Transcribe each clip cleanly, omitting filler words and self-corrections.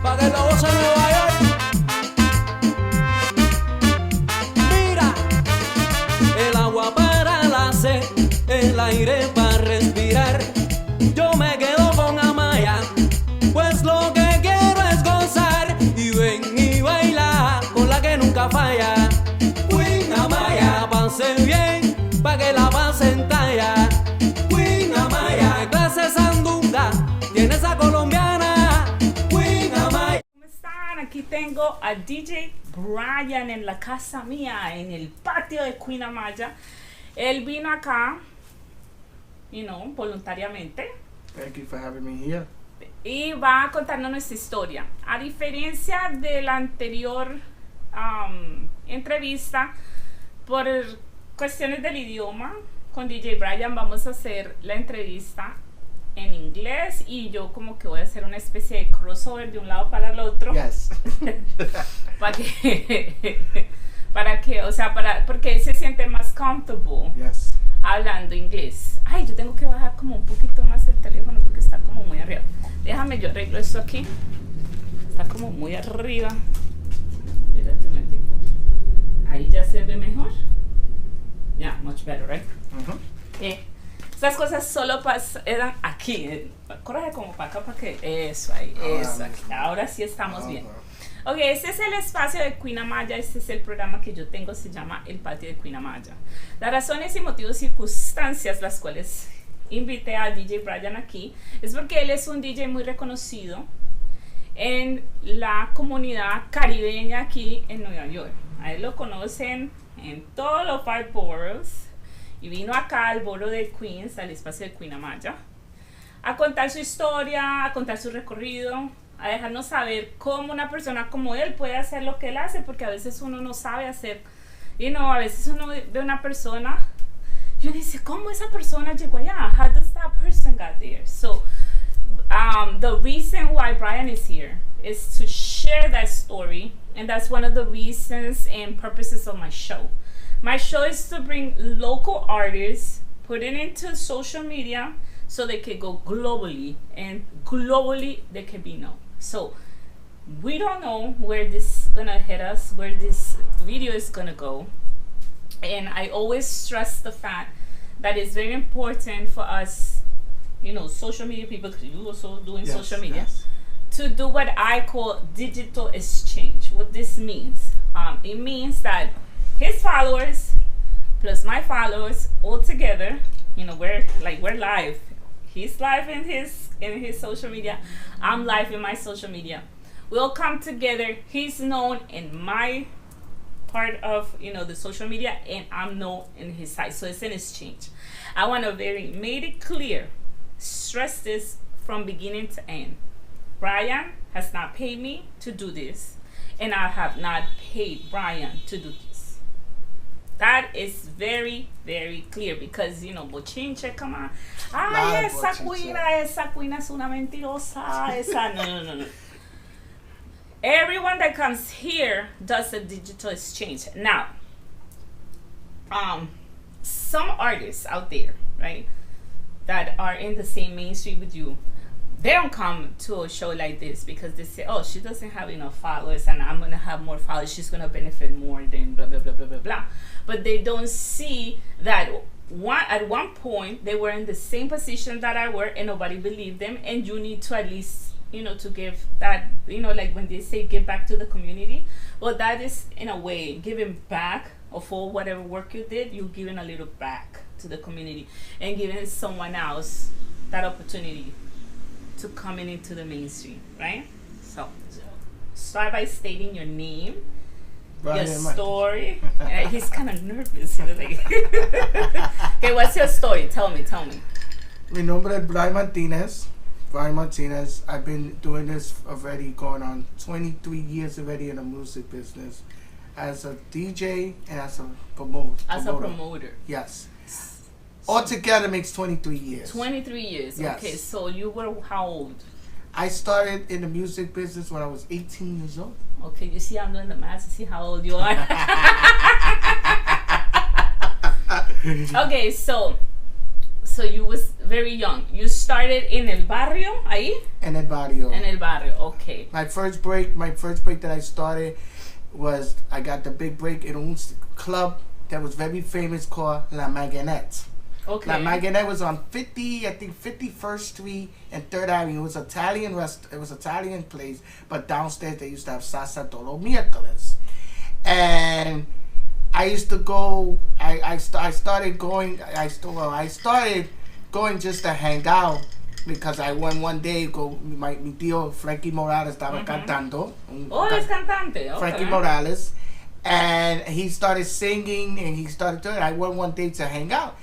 Pa' que lo goce Nueva York. Mira, el agua para la sed, el aire para respirar. Yo me quedo con Amaya, pues lo que quiero es gozar. Y ven y baila con la que nunca falla. Queen Amaya, pase bien, pa' que la pasen talla. Queen Amaya, clase sandunga, tiene esa colombiana. Aquí tengo a DJ Brian en la casa mía, en el patio de Queen Amaya. Él vino acá, voluntariamente. Thank you for having me here. Y va a contarnos nuestra historia. A diferencia de la anterior entrevista, por cuestiones del idioma, con DJ Brian vamos a hacer la entrevista en inglés y yo como que voy a hacer una especie de crossover de un lado para el otro. Yes. Porque él se siente más comfortable. Yes. Hablando inglés. Ay, yo tengo que bajar como un poquito más el teléfono porque está como muy arriba. Déjame, yo arreglo esto aquí. Está como muy arriba. Espérate un momentico. Ahí ya se ve mejor. Yeah, much better, right? Estas cosas solo eran aquí. Corre como para acá para que... Eso ahí, eso aquí. Ahora sí estamos bien. Ok, este es el espacio de Queen Amaya. Este es el programa que yo tengo. Se llama El Patio de Queen Amaya. Las razones y motivos, circunstancias las cuales invité a DJ Brian aquí es porque él es un DJ muy reconocido en la comunidad caribeña aquí en Nueva York. A él lo conocen en todos los 5 boroughs. Y vino acá al borough de Queens, al espacio de Queen Amaya, a contar su historia, a contar su recorrido, a dejarnos saber cómo una persona como él puede hacer lo que él hace, porque a veces uno no sabe hacer, a veces uno ve una persona y uno dice, ¿cómo esa persona llegó allá? How does that person got there? So, the reason why Brian is here is to share that story, and that's one of the reasons and purposes of my show. My show is to bring local artists, put it into social media so they can go globally, and globally they can be known. So we don't know where this is gonna hit us, where this video is gonna go. And I always stress the fact that it's very important for us, social media people, because you also doing social media, to do what I call digital exchange. What this means, it means that his followers plus my followers all together, we're live. He's live in his social media. I'm live in my social media. We'll come together. He's known in my part of the social media, and I'm known in his side. So it's an exchange. I want to made it clear, stress this from beginning to end. Brian has not paid me to do this, and I have not paid Brian to do this. That is very, very clear because, bochinche, come on. Ay, esa cuina es una mentirosa. No. Everyone that comes here does a digital exchange. Now, some artists out there, right, that are in the same mainstream with you, they don't come to a show like this because they say, oh, she doesn't have enough followers and I'm going to have more followers. She's going to benefit more than blah, blah, blah, blah, blah, blah. But they don't see that at one point they were in the same position that I were and nobody believed them. And you need to at least, to give that, like when they say give back to the community. Well, that is in a way giving back of all whatever work you did. You're giving a little back to the community and giving someone else that opportunity to coming into the mainstream, right? So start by stating your name, your story. He's kind of nervous. Okay, what's your story? Tell me. Mi nombre es Brian Martinez. I've been doing this already going on 23 years already in the music business as a DJ and as a promoter. As a promoter. Yes. Altogether makes 23 years. 23 years. Yes. Okay, so you were how old? I started in the music business when I was 18 years old. Okay, you see I'm doing the math to see how old you are. Okay, so So you was very young. You started in el barrio, ahí? En el barrio. En el barrio, okay. My first break that I started was, I got the big break in a club that was very famous called La Maganette. Okay. La Maganette was on 51st Street and 3rd Avenue. It was Italian place, but downstairs they used to have salsa todos los miércoles. And I used to go. I started going just to hang out because I went one day. Mi tío Frankie Morales estaba cantando. Oh, es cantante. Okay. Frankie Morales, and he started singing and he started doing. I went one day to hang out,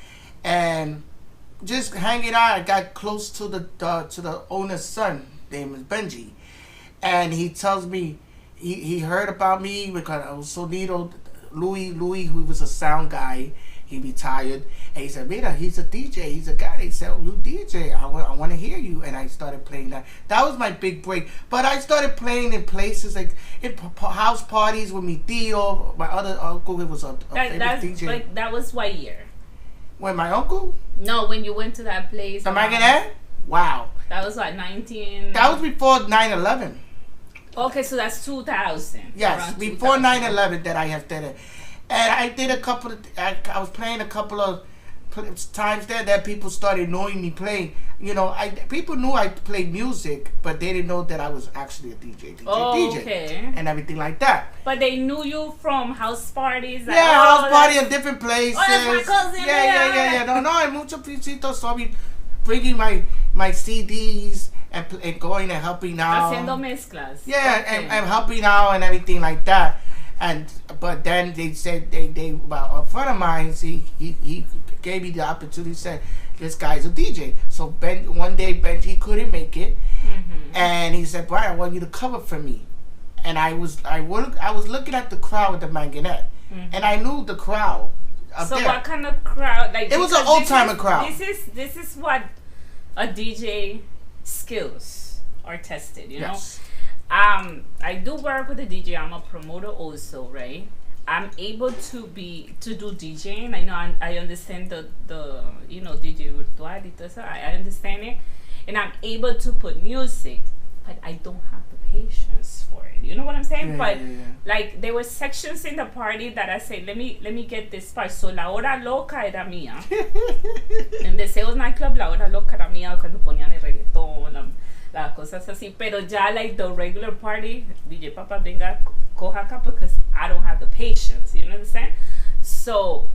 and just hanging out. I got close to the owner's son. Name is Benji, and he tells me he heard about me because I was Sonido. Louis, who was a sound guy, he retired, and he said, "Mira, he's a DJ. He's a guy." They said, "Oh, you DJ? I want to hear you." And I started playing that. That was my big break. But I started playing in places like in house parties with mi tío, my other uncle. It was a famous DJ. Like, that was what year? When my uncle? No, when you went to that place. The Maganette? Wow. That was like 19. That was before 9/11. Okay, so that's 2000. Yes, before 9/11 that I have did it. And I did a couple of, I was playing a couple of times there that people started knowing me playing. You know, people knew I played music, but they didn't know that I was actually a DJ, okay. and everything like that. But they knew you from house parties. Like, house party in different places. Oh, that's my cousin. Yeah. No, and muchos pisitos saw me bringing my CDs. And going and helping out. Haciendo mezclas. Yeah, okay. and helping out and everything like that. But then they said a friend of mine, he gave me the opportunity. Said this guy's a DJ. So one day Benji couldn't make it, and he said, "Brian, I want you to cover for me." And I was looking at the crowd with the Maganette, and I knew the crowd. So what kind of crowd? Like, it was an old timer crowd. This is what a DJ skills are tested, you know. I do work with a DJ. I'm a promoter also, right? I'm able to do DJing. I know I understand the DJ virtual. I understand it, and I'm able to put music, but I don't have the patience for it. You know what I'm saying? Like, there were sections in the party that I said, let me get this part. So la hora loca era mía. En Deseos nightclub la hora loca era mía cuando ponían el reggaetón, las cosas así. Pero ya, like, the regular party, DJ Papa venga coja acá, because I don't have the patience. You know what I'm saying? So,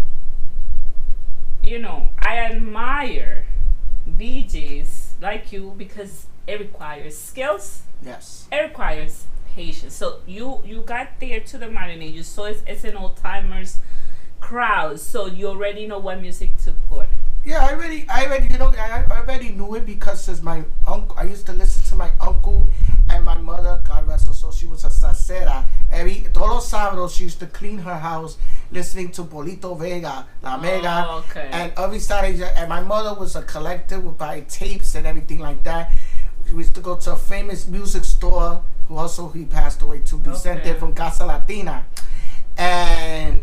you know, I admire DJs like you because it requires skills. Yes. It requires patience. So you got there to the matinee. You saw it's an old timers crowd. So you already know what music to put. Yeah, I already knew it because as my uncle, I used to listen to my uncle and my mother, God rest her soul, she was a salsera. Todos los sábados she used to clean her house listening to Polito Vega, La Mega. Oh, okay. And every Saturday, and my mother was a collector, would buy tapes and everything like that. We used to go to a famous music store, he passed away too, Vicente from Casa Latina. And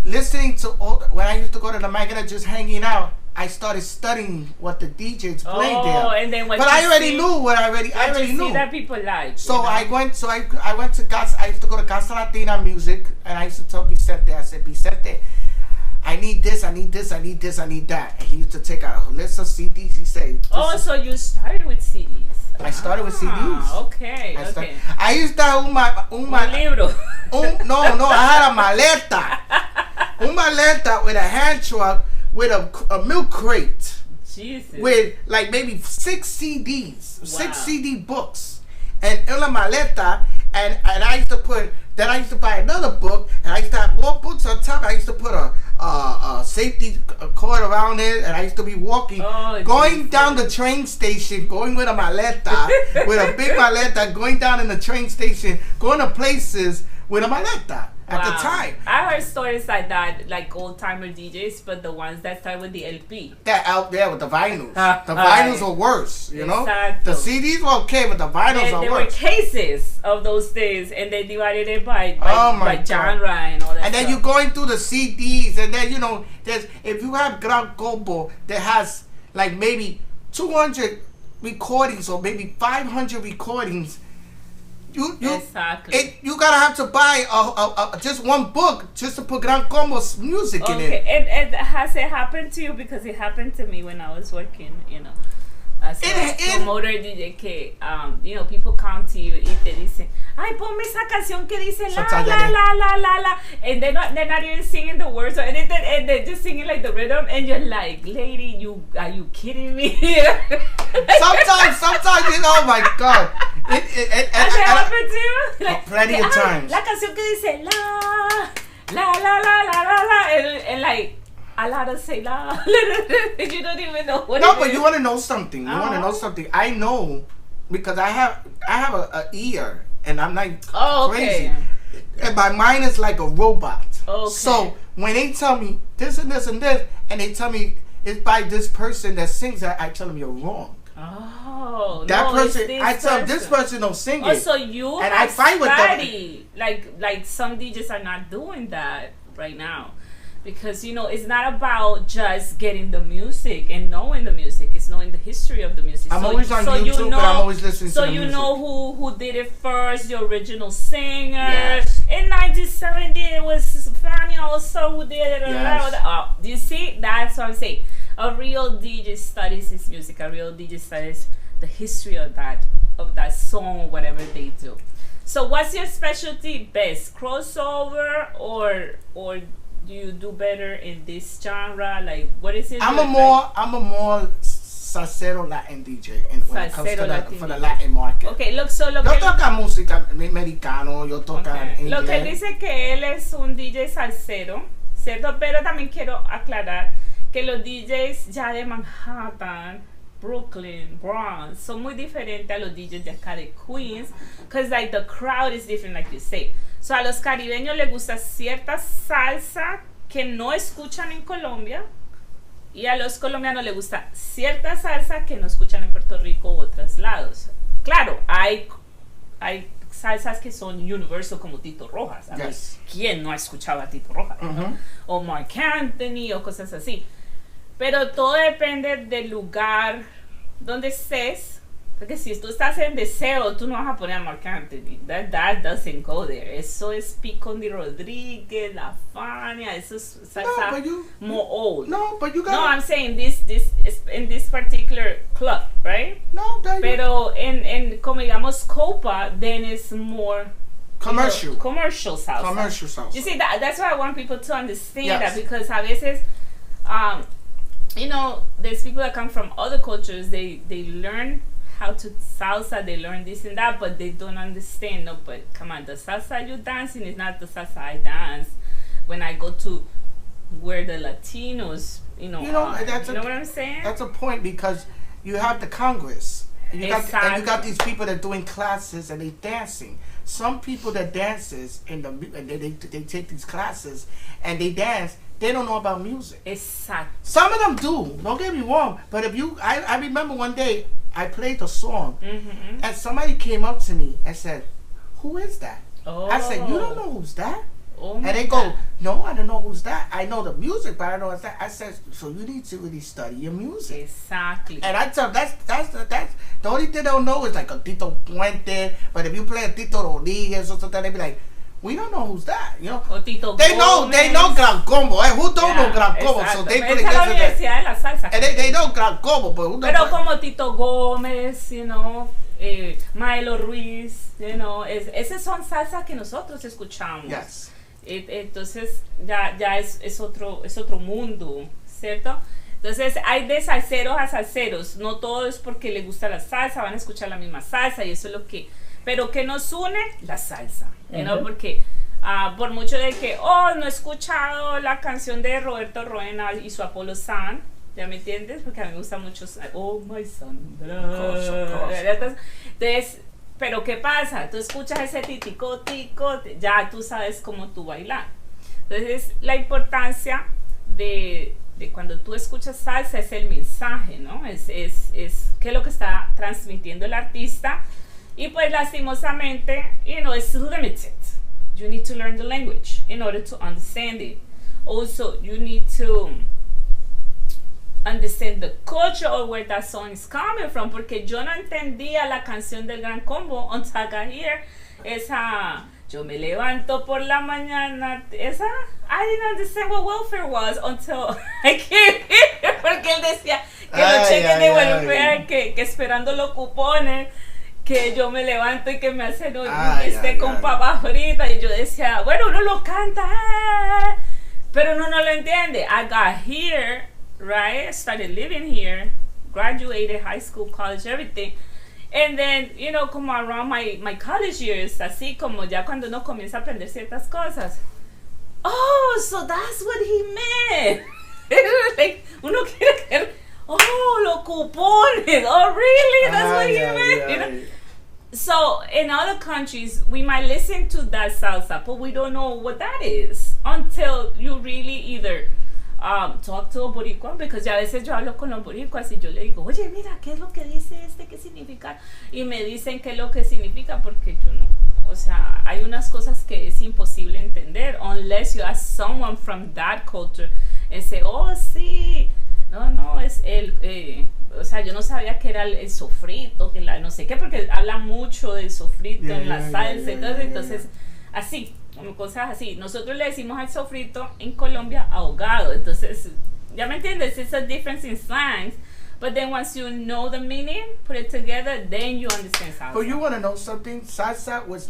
listening to when I used to go to the Magna just hanging out, I started studying what the DJs played there. And then but I already knew what I already knew that people like. So you know? I went to Casa. I used to go to Casa Latina Music, and I used to tell Vicente, I said, Vicente, I need this, I need this, I need this, I need that. And he used to take out a list of CDs. He said, so you started with CDs. I started with CDs. Okay. I used to have un libro. No, I had a maleta. Un maleta with a hand truck with a milk crate. Jesus. With like maybe 6 CDs, 6 CD books. And in la maleta, and I used to buy another book, and I used to have more books on top. I used to put a safety cord around it, and I used to be walking, going down the train station, going with a maleta, with a big maleta, going down in the train station, going to places with a maleta at the time. I heard stories like that, like old timer DJs, but the ones that start with the LP. That out there with the vinyls. The vinyls were worse, you know? Exacto. The CDs were okay, but the vinyls are there worse. There were cases of those things, and they divided it by genre and all that and then stuff. you're going through the CDs, and then, you know, if you have Gran Combo that has like maybe 200 recordings or maybe 500 recordings. You exactly. You gotta have to buy just one book just to put Gran Combo's music in it. And has it happened to you? Because it happened to me when I was working, as a promoter DJ, que, people come to you y te dicen, ay, ponme esa canción que dice la, la. And they're not even singing the words, and they're just singing like the rhythm, and you're like, lady, are you kidding me? sometimes, oh my God. Has it happened to you? Like, plenty of times. La canción que dice la, and like, a lot of say la. You don't even know what. No, but you want to know something. Want to know something. I know because I have a ear, and I'm like crazy, and my mind is like a robot. Okay. So when they tell me this and this and this, and they tell me it's by this person that sings that, I tell them you're wrong. Oh, that person. I tell them this person don't sing it. So you and I fight with them. Like some DJs are not doing that right now. Because it's not about just getting the music and knowing the music. It's knowing the history of the music. I'm always on YouTube, but I'm always listening to the music. So you know who did it first, the original singer. Yes. In 1970, it was Fanny also who did it. Yes. Oh, do you see? That's what I'm saying. A real DJ studies his music. A real DJ studies the history of that song, whatever they do. So what's your specialty best? Crossover or do you do better in this genre? Like, what is it? I'm a more salsero Latin DJ when it comes to for the Latin market. Okay, look, yo toco música americano, yo toco inglés. Lo que él dice que él es un DJ salsero, ¿cierto? Pero también quiero aclarar que los DJs ya de Manhattan, Brooklyn, Bronx, son muy diferentes a los DJs de acá de Queens, because like the crowd is different, like you say. So a los caribeños les gusta cierta salsa que no escuchan en Colombia, y a los colombianos les gusta cierta salsa que no escuchan en Puerto Rico u otros lados. Claro, hay salsas que son universal como Tito Rojas. Yes. ¿Quién no ha escuchado a Tito Rojas? ¿No? O Mark Anthony o cosas así. Pero todo depende del lugar donde estés. Porque si tú estás en Deseo, tú no vas a poner a Mark Anthony. That doesn't go there. Eso es Picondi Rodríguez, La Fania. Eso es salsa more old. No, but you got. No, I'm saying this in this particular club, right? No, pero en como digamos Copa, then it's more commercial. Commercial salsa. Commercial salsa. You see, that's why I want people to understand yes. that, because a veces, there's people that come from other cultures. They learn how to salsa, they learn this and that, but they don't understand. No, but come on, the salsa you dancing is not the salsa I dance when I go to where the Latinos, you know what I'm saying? That's a point, because you have the Congress. And you got these people that are doing classes and they dancing. Some people that dances and they take these classes and they dance. They don't know about music. Exactly. Some of them do. Don't get me wrong. But I remember one day I played the song, and somebody came up to me and said, "Who is that?" Oh. I said, "You don't know who's that?" Oh, and they go, "No, I don't know who's that. I know the music, but I don't know what's that." I said, "So you need to really study your music." Exactly. And I tell them, that's the only thing they don't know is like a Tito Puente. But if you play a Tito Rodríguez or something, they be like, "We don't know who's that," O Tito they know Gran Combo. Who don't know Gran Combo? Exacto. So they play la Universidad de la Salsa. And they know Gran Combo, but who Pero como Tito Gómez, Maelo Ruiz, esas son salsas que nosotros escuchamos. Yes. Entonces ya es otro mundo, ¿cierto? Entonces hay de salseros a salseros. No todo es porque les gusta la salsa, van a escuchar la misma salsa, y eso es lo que... Pero ¿qué nos une? La salsa, porque por mucho de que, no he escuchado la canción de Roberto Roena y su Apolo San, ¿ya me entiendes? Porque a mí me gusta mucho, oh my Sandra. Of course. Entonces, pero ¿qué pasa? Tú escuchas ese titico, tico, ya tú sabes cómo tú bailar. Entonces, la importancia de cuando tú escuchas salsa es el mensaje, ¿no? Es qué es lo que está transmitiendo el artista. Y pues lastimosamente, it's limited. You need to learn the language in order to understand it. Also, you need to understand the culture or where that song is coming from, porque yo no entendía la canción del Gran Combo until I got here. Esa, yo me levanto por la mañana, esa, I didn't understand what welfare was until I came here, porque él decía que los cheques de welfare, que esperando los cupones, que yo me levanto y que me hacen con papas fritas, y yo decía, bueno, uno lo canta, pero uno no lo entiende. I got here, right, started living here, graduated high school, college, everything. And then, you know, como around my college years, así como ya cuando uno comienza a aprender ciertas cosas. Oh, so that's what he meant. Like, uno quiere que, oh, los cupones. Oh, really? That's what he meant. You know? So, in other countries, we might listen to that salsa, but we don't know what that is until you really either talk to a boricua, because ya a veces yo hablo con los boricuas y yo le digo, oye, mira, ¿qué es lo que dice qué significa? Y me dicen qué es lo que significa, porque yo no, o sea, hay unas cosas que es imposible entender unless you ask someone from that culture and say, oh, sí, no, es o sea, yo no sabía que era el sofrito, que no sé qué, porque habla mucho del sofrito en la salsa, entonces, así, como cosas así. Nosotros le decimos al sofrito en Colombia ahogado. Entonces, ya me entiendes, it's a difference in slangs. But then once you know the meaning, put it together, then you understand salsa. But you want to know something? Salsa was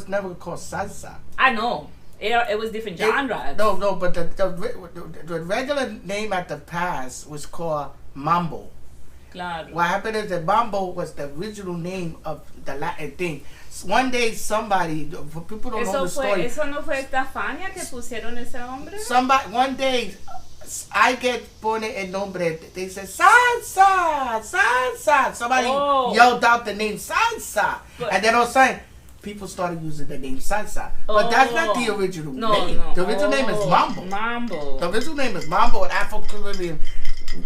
never called salsa. I know. It was different genres. No, but the regular name at the past was called mambo. Claro. What happened is that mambo was the original name of the Latin thing. One day somebody, people don't know the story. ¿Eso no fue esta Fania que pusieron ese nombre? One day, I get pone el nombre. They said salsa. Somebody yelled out the name salsa, and then all of a sudden, people started using the name salsa. But that's not the original name. The original name is mambo. The original name is mambo and Afro-Caribbean.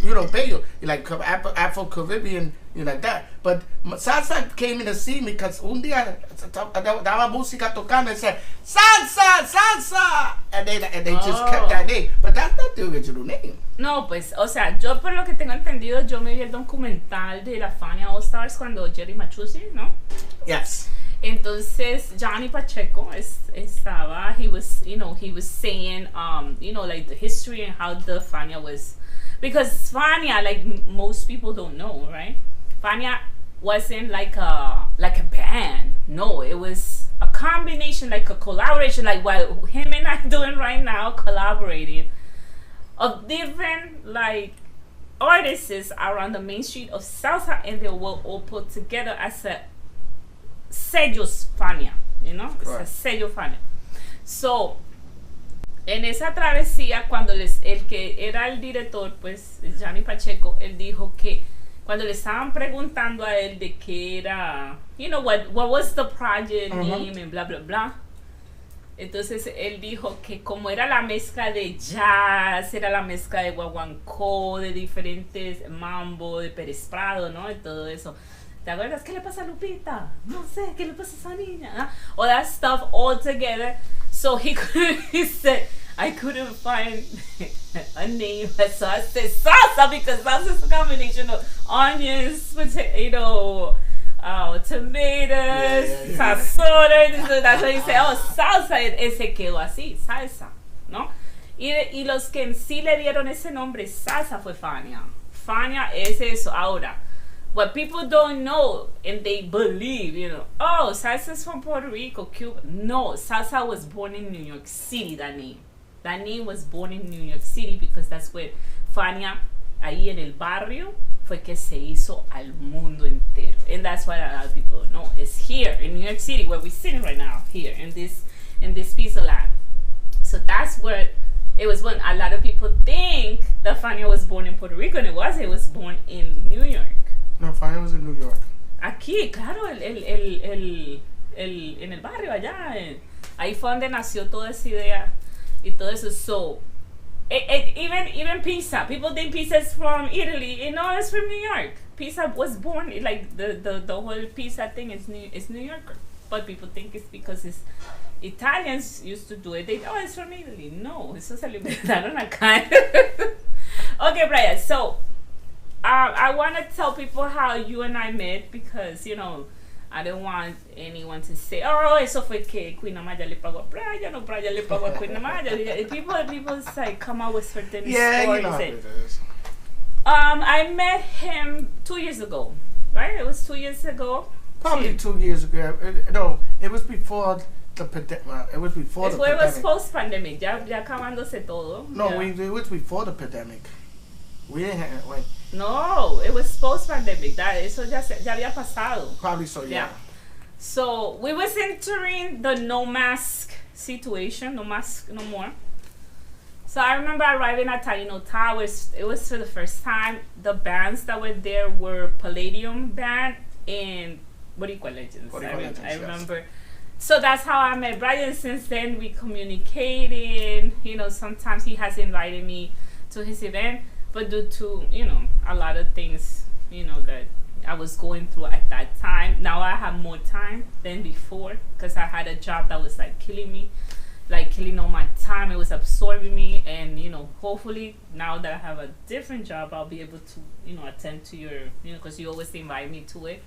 You know, Patio, like Afro-Caribbean, you know, like that. But salsa came in to see me because un día daba música tocando and said, salsa! And they just kept that name. But that's not the original name. No, pues, o sea, yo por lo que tengo entendido, yo me vi el documental de la Fania All Stars cuando Jerry Machusi, ¿no? Yes. Entonces Johnny Pacheco estaba, he was saying, like the history and how the Fania was. Because Fania, like most people don't know, right? Fania wasn't like a band. No, it was a combination, like a collaboration, like what him and I doing right now, collaborating of different like artists around the main street of salsa, and they were all put together as a sello Fania, you know, it's a sello Fania. So en esa travesía, cuando el que era el director, pues, Johnny Pacheco, él dijo que cuando le estaban preguntando a él de qué era, you know, what was the project name and bla, bla, bla. Entonces, él dijo que como era la mezcla de jazz, era la mezcla de guaguancó, de diferentes mambo, de Pérez Prado, ¿no? Y todo eso. ¿Te acuerdas? ¿Qué le pasa a Lupita? No sé, ¿qué le pasa a esa niña? ¿Ah? All that stuff all together. So he said, I couldn't find a name. So I said salsa, because salsa is a combination of onions, potato, tomatoes, sazón. So that's why he said, oh, salsa. Y se quedó así, salsa, ¿no? Y los que sí le dieron ese nombre, salsa, fue Fania. Fania es eso. Ahora, what people don't know and they believe, you know, oh, salsa is from Puerto Rico, Cuba. No, salsa was born in New York City, that name. That name was born in New York City because that's where Fania, ahí en el barrio, fue que se hizo al mundo entero. And that's why a lot of people know. It's here in New York City, where we're sitting right now, here in this piece of land. So that's where it was born. A lot of people think that Fania was born in Puerto Rico, and it was born in New York. No, Fania was in New York. Aquí, claro, en el barrio allá. Ahí fue donde nació toda esa idea y todo eso. So, even pizza. People think pizza is from Italy. You know, it's from New York. Pizza was born, like the whole pizza thing is New Yorker. But people think it's because it's Italians used to do it. They it's from Italy. No, eso se lo inventaron acá. Okay, Brian. So, I want to tell people how you and I met because I don't want anyone to say, "Oh, eso fue que Queen Amaya le pagó a Brian, no Brian le pagó a Queen Amaya." People like come out with certain stories. You know how it is. I met him 2 years ago, right? It was 2 years ago. Probably 2 years ago. No, it was before the pandemic. It was before the pandemic. It was post-pandemic. Ya acabándose todo. No, yeah. it was before the pandemic. We didn't have, wait. No, it was post-pandemic. Eso ya había pasado. Probably so, yeah. So we was entering the no mask situation. No mask, no more. So I remember arriving at Taino Towers. It was for the first time. The bands that were there were Palladium Band and Boricua Legends. I remember. So that's how I met Brian. Since then, we communicated. Sometimes he has invited me to his event, but due to a lot of things, that I was going through at that time. Now I have more time than before because I had a job that was like killing me. Like killing all my time, it was absorbing me, and hopefully now that I have a different job, I'll be able to attend to your because you always invite me to it,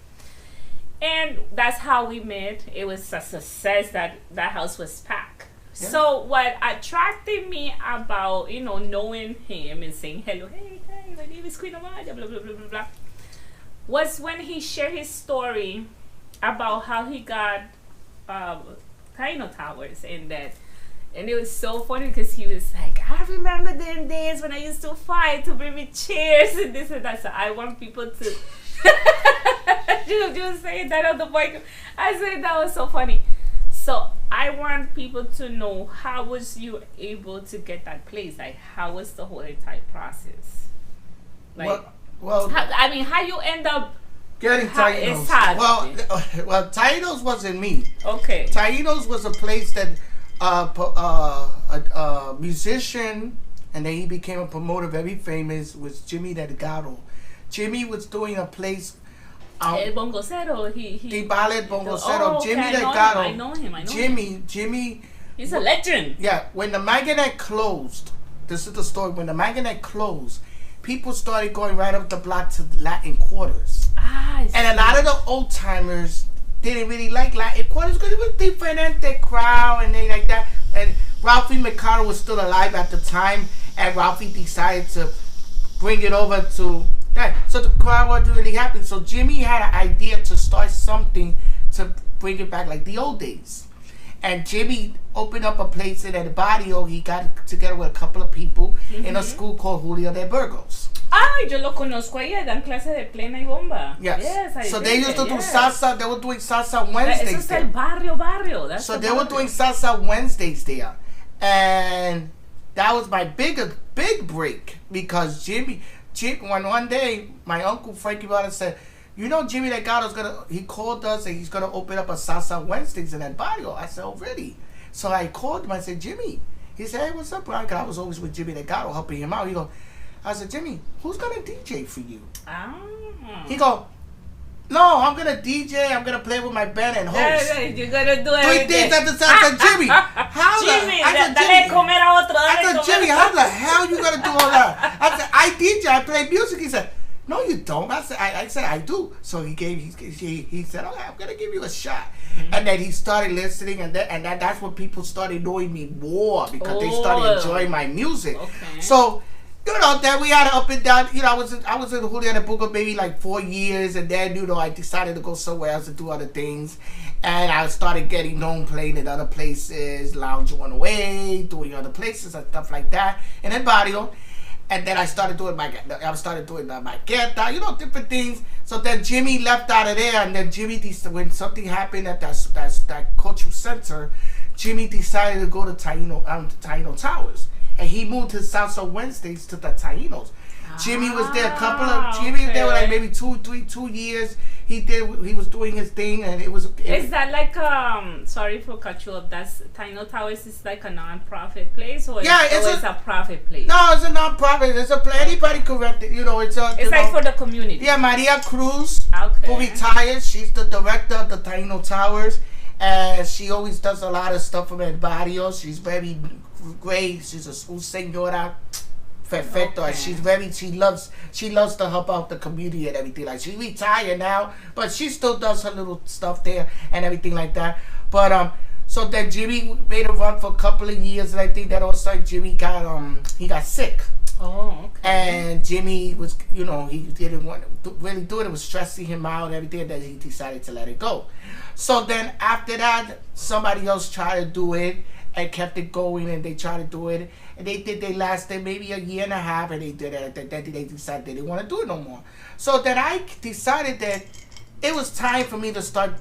and that's how we met. It was a success. That house was packed. Yeah. So what attracted me about knowing him and saying hello, hey, my name is Queen Amaya, blah blah blah blah blah, was when he shared his story about how he got Taino Towers and it was so funny because he was like, I remember them days when I used to fight to bring me chairs and this and that. So I want people to you saying that on the mic. I said that was so funny. So I want people to know, how was you able to get that place? Like, how was the whole entire process? Like, how you end up getting Taínos? Well, Taínos wasn't me. Okay. Taínos was a place that a musician, and then he became a promoter, very famous, was Jimmy Delgado. Jimmy was doing a place. El bongocero. The ballet bongocero. Okay, Jimmy Delgado. I know him. Jimmy. He's a legend. Yeah. When the Magnet closed, this is the story. When the Magnet closed, people started going right up the block to Latin Quarters. And a lot of the old timers didn't really like Latin Quarters because it was different crowd and things like that. And Ralphie Mercado was still alive at the time, and Ralphie decided to bring it over to that. So the crowd wasn't really happy. So Jimmy had an idea to start something to bring it back like the old days. And Jimmy opened up a place in El Barrio. He got together with a couple of people in a school called Julio de Burgos. Yo lo conozco ahí, dan clase de plena y bomba. Yes, so they used to do salsa. They were doing salsa Wednesdays. Eso es el barrio. That's so they were doing salsa Wednesdays there, and that was my big break because one day my uncle Frankie Vada said, Jimmy Delgado's he called us and he's gonna open up a salsa Wednesdays in El Barrio. I said, oh really? So I called him. I said, Jimmy. He said, hey, what's up, Brian? Because I was always with Jimmy Delgado helping him out. He go, I said, Jimmy, who's gonna DJ for you? He go, no, I'm gonna DJ. I'm gonna play with my band and host. Yeah, you're gonna do everything. 3 things at the same time. I said, Jimmy, how Jimmy, I said, Jimmy, how the hell you gonna do all that? I said, I DJ. I play music. He said, no, you don't. I said, I do. So he said, okay, I'm gonna give you a shot. And then he started listening, and that's when people started knowing me more because they started enjoying my music. Okay. So. Then we had an up and down. I was in Julio de Burgos maybe like 4 years, and then I decided to go somewhere else to do other things, and I started getting known playing in other places, Lounge 108, doing other places and stuff like that, in El Barrio, and then I started doing my Maqueta, different things. So then Jimmy left out of there, and then when something happened at that cultural center, Jimmy decided to go to Taino Towers. And he moved his Salsa Wednesdays to the Taínos. Jimmy was there Jimmy was there with like maybe 2 years. He was doing his thing, and it was. Is that like sorry for cut you up? That's Taino Towers is like a non-profit place, or it's a profit place? No, it's a non-profit. It's a anybody can rent it. It's like for the community. Yeah, Maria Cruz, who retired. She's the director of the Taino Towers, and she always does a lot of stuff from El Barrio. She's very great. She's a senora, Perfecto. And she loves to help out the community and everything. Like, she's retired now, but she still does her little stuff there and everything like that. But so then Jimmy made a run for a couple of years, and I think that also Jimmy got sick. Oh, okay. And Jimmy was, he didn't want to really do it. It was stressing him out and everything, and then he decided to let it go. So then after that, somebody else tried to do it and kept it going, and they tried to do it. And they lasted maybe a year and a half, and they did it. And then they decided they didn't want to do it no more. So then I decided that it was time for me to start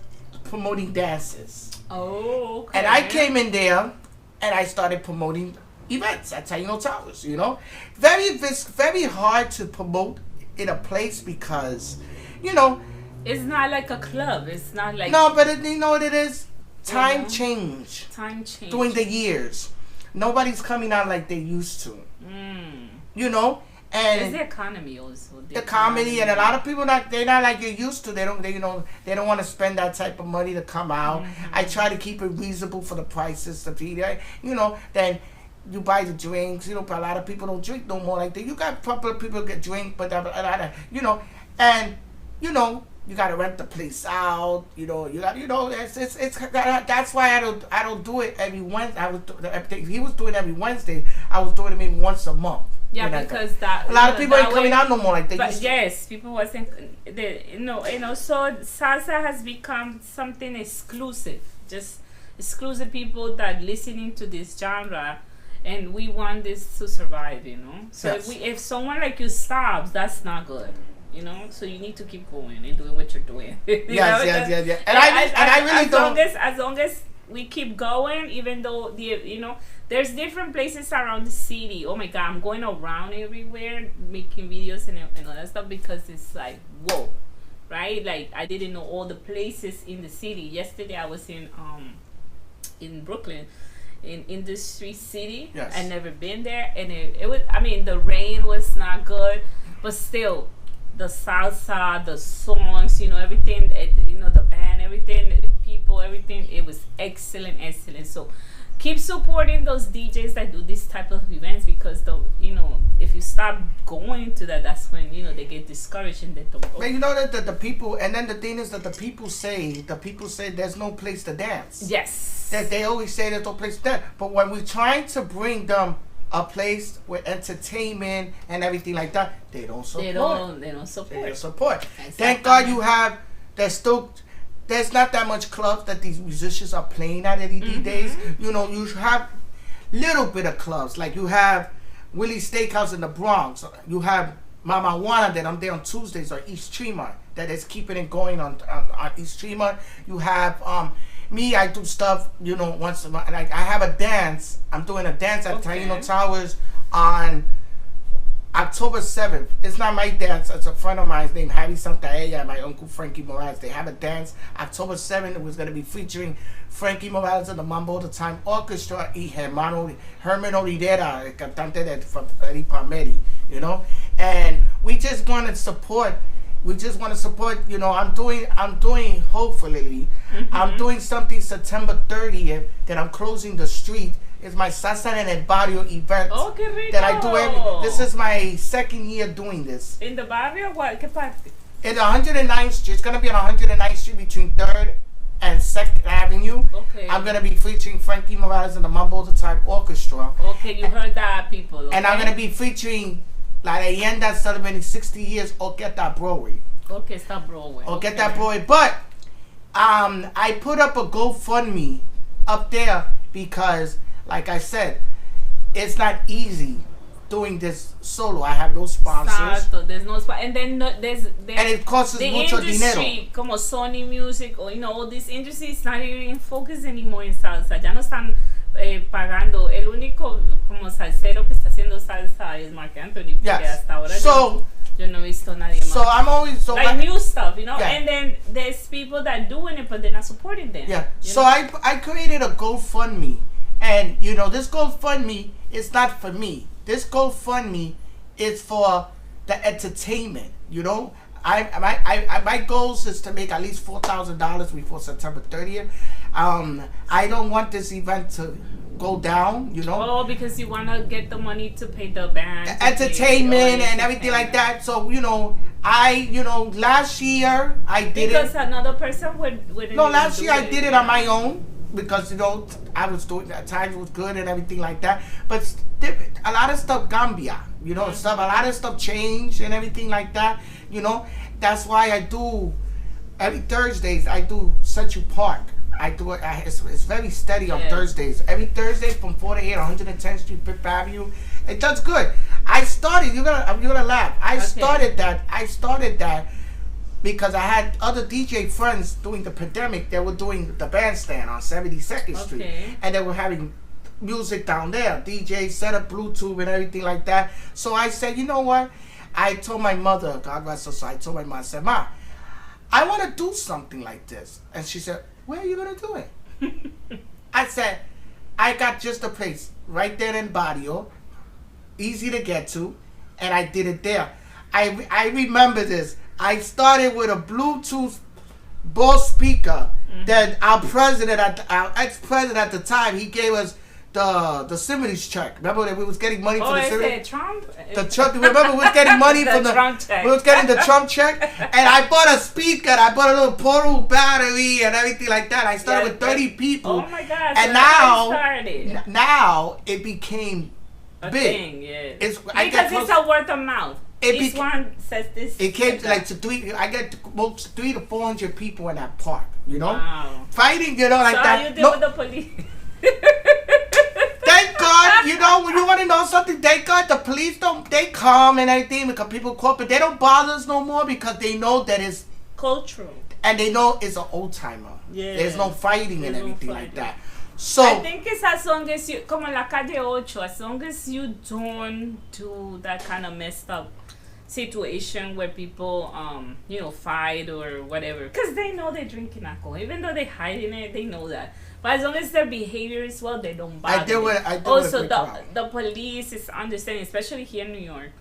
promoting dances. Oh, okay. And I came in there, and I started promoting events at Taino Towers, It's very hard to promote in a place because, it's not like a club. It's not like... No, but you know what it is? Time change. Time change. During the years. Nobody's coming out like they used to. And it's the economy also. The comedy, and a lot of people they're not like you're used to. They don't want to spend that type of money to come out. Mm-hmm. I try to keep it reasonable for the prices to be there. Then you buy the drinks. But a lot of people don't drink no more like that. You got popular people get drink, but a lot of and you gotta rent the place out. You got it's that's why I don't do it every Wednesday. If he was doing it every Wednesday, I was doing it maybe once a month. Yeah, because that a lot of people ain't coming out no more like they used to. Yes, people wasn't. So salsa has become something exclusive. Just exclusive people that listening to this genre, and we want this to survive. So yes. if someone like you stops, that's not good. So you need to keep going and doing what you're doing. Yes. And I really don't. As long as we keep going, even though there's different places around the city. Oh my God, I'm going around everywhere making videos and all that stuff because it's like, whoa, right? Like I didn't know all the places in the city. Yesterday I was in Brooklyn, in Industry City. Yes. I'd never been there, and it was. I mean, the rain was not good, but still, the salsa, the songs, everything, the band, everything, people, everything. It was excellent. So keep supporting those DJs that do this type of events because if you stop going to that, that's when they get discouraged and they don't go. But that the people, and then the thing is that the people say there's no place to dance. Yes. That they always say there's no place to dance. But when we're trying to bring them a place with entertainment and everything like that, they don't support. They don't support. Exactly. Thank God there's not that much clubs that these musicians are playing at these days. You have little bit of clubs. Like you have Willie's Steakhouse in the Bronx. You have Mama Juana that I'm there on Tuesdays, or East Tremont that is keeping it going on East Tremont. You have me, I do stuff, once a month. Like I have a dance. I'm doing a dance at Taino Towers on October 7th. It's not my dance. It's a friend of mine named Javi Santaella and my uncle Frankie Morales. They have a dance October 7th. It was going to be featuring Frankie Morales and the Mambo All the Time Orchestra y Herman Olivera, el cantante from Eddie Palmieri, And we just want to support. I'm doing hopefully, I'm doing something September 30th that I'm closing the street. It's my Salsa en el Barrio event that I do this is my second year doing this. In the barrio? What? ¿Qué parte? In 109th Street. It's going to be on 109th Street between 3rd and 2nd Avenue. Okay. I'm going to be featuring Frankie Morales and the Mambo All the Time Orchestra. Okay, you heard that, people. Okay? And I'm going to be featuring La Leyenda celebrating 60 years Orquesta Broadway. Orquesta Broadway. Orquesta Broadway. But I put up a GoFundMe up there because, like I said, it's not easy doing this solo. I have no sponsors. Exacto, there's no sponsor. And then there's and it costs the mucho industry, dinero. como Sony Music, or all this industry is not even focused anymore in salsa. Ya no están pagando. El único como salsero que está haciendo salsa es Marc Anthony. Porque hasta ahora yo no he visto nadie más. So I'm always new stuff, Yeah. And then there's people that doing it, but they're not supporting them. Yeah. So I created a GoFundMe, and this GoFundMe is not for me. This GoFundMe is for the entertainment. My goals is to make at least $4,000 before September 30th. I don't want this event to go down, you know. Oh, because you want to get the money to pay the band. Entertainment and everything like that. So, you know, last year I did because another person wouldn't. No, last year I did it on my own because, you know, I was doing at times was good and everything like that. But a lot of stuff cambia, you know, a lot of stuff changed and everything like that, you know. That's why I do every Thursdays I do Central Park. I do it. It's very steady on Thursdays. Every Thursday from 4 to 8, 110th Street, Fifth Avenue. It does good. I started. You're gonna laugh. I started that because I had other DJ friends during the pandemic. They were doing the bandstand on 72nd Street, and they were having music down there. DJ set up Bluetooth and everything like that. So I said, you know what? I told my mother, God rest her soul. I told my mom, I said, Ma, I want to do something like this, and she said, where are you going to do it? I said, I got just a place right there in Patio, easy to get to, and I did it there. I remember this. I started with a Bluetooth Bose speaker that our ex-president at the time, he gave us the stimulus check. Remember that we was getting money for the stimulus? Trump? Remember we was getting money from the Trump check. We was getting the Trump check, and I bought a speaker. I bought a little portable battery and everything like that. I started with 30 people. Oh my God! And so now it became a big. Thing, yeah. It's a word of mouth. Each one says this. It came like to three. I get most 300 to 400 people in that park. You know, fighting. You know, like so that. How you deal with the police? Thank God, you know, when you want to know something, thank God the police they come and everything because people call, but they don't bother us no more because they know that it's cultural. And they know it's an old timer. Yeah. There's no fighting and everything like that. So I think it's as long as you, como la calle 8, as long as you don't do that kind of messed up situation where people, fight or whatever. Because they know they're drinking alcohol. Even though they're hiding it, they know that. But as long as their behavior is well, they don't bother. Also, the police is understanding, especially here in New York,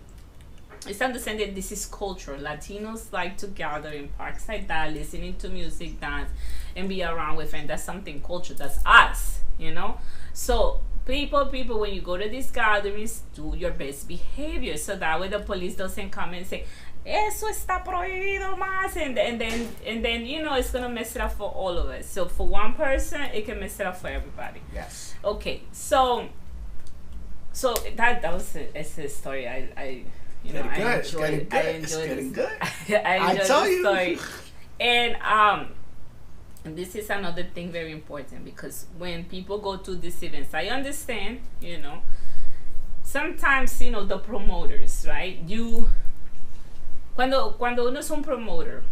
it's understanding this is culture. Latinos like to gather in parks like that, listening to music, dance, and be around with friends. That's something culture. That's us, you know? So people, when you go to these gatherings, do your best behavior. So that way the police doesn't come and say, eso está prohibido más, and then it's gonna mess it up for all of us. So for one person, it can mess it up for everybody. Yes. Okay. So that was a story. I enjoyed it. I enjoyed the story. And this is another thing very important because when people go to these events, I understand, sometimes, the promoters, right? Cuando uno es un promoter,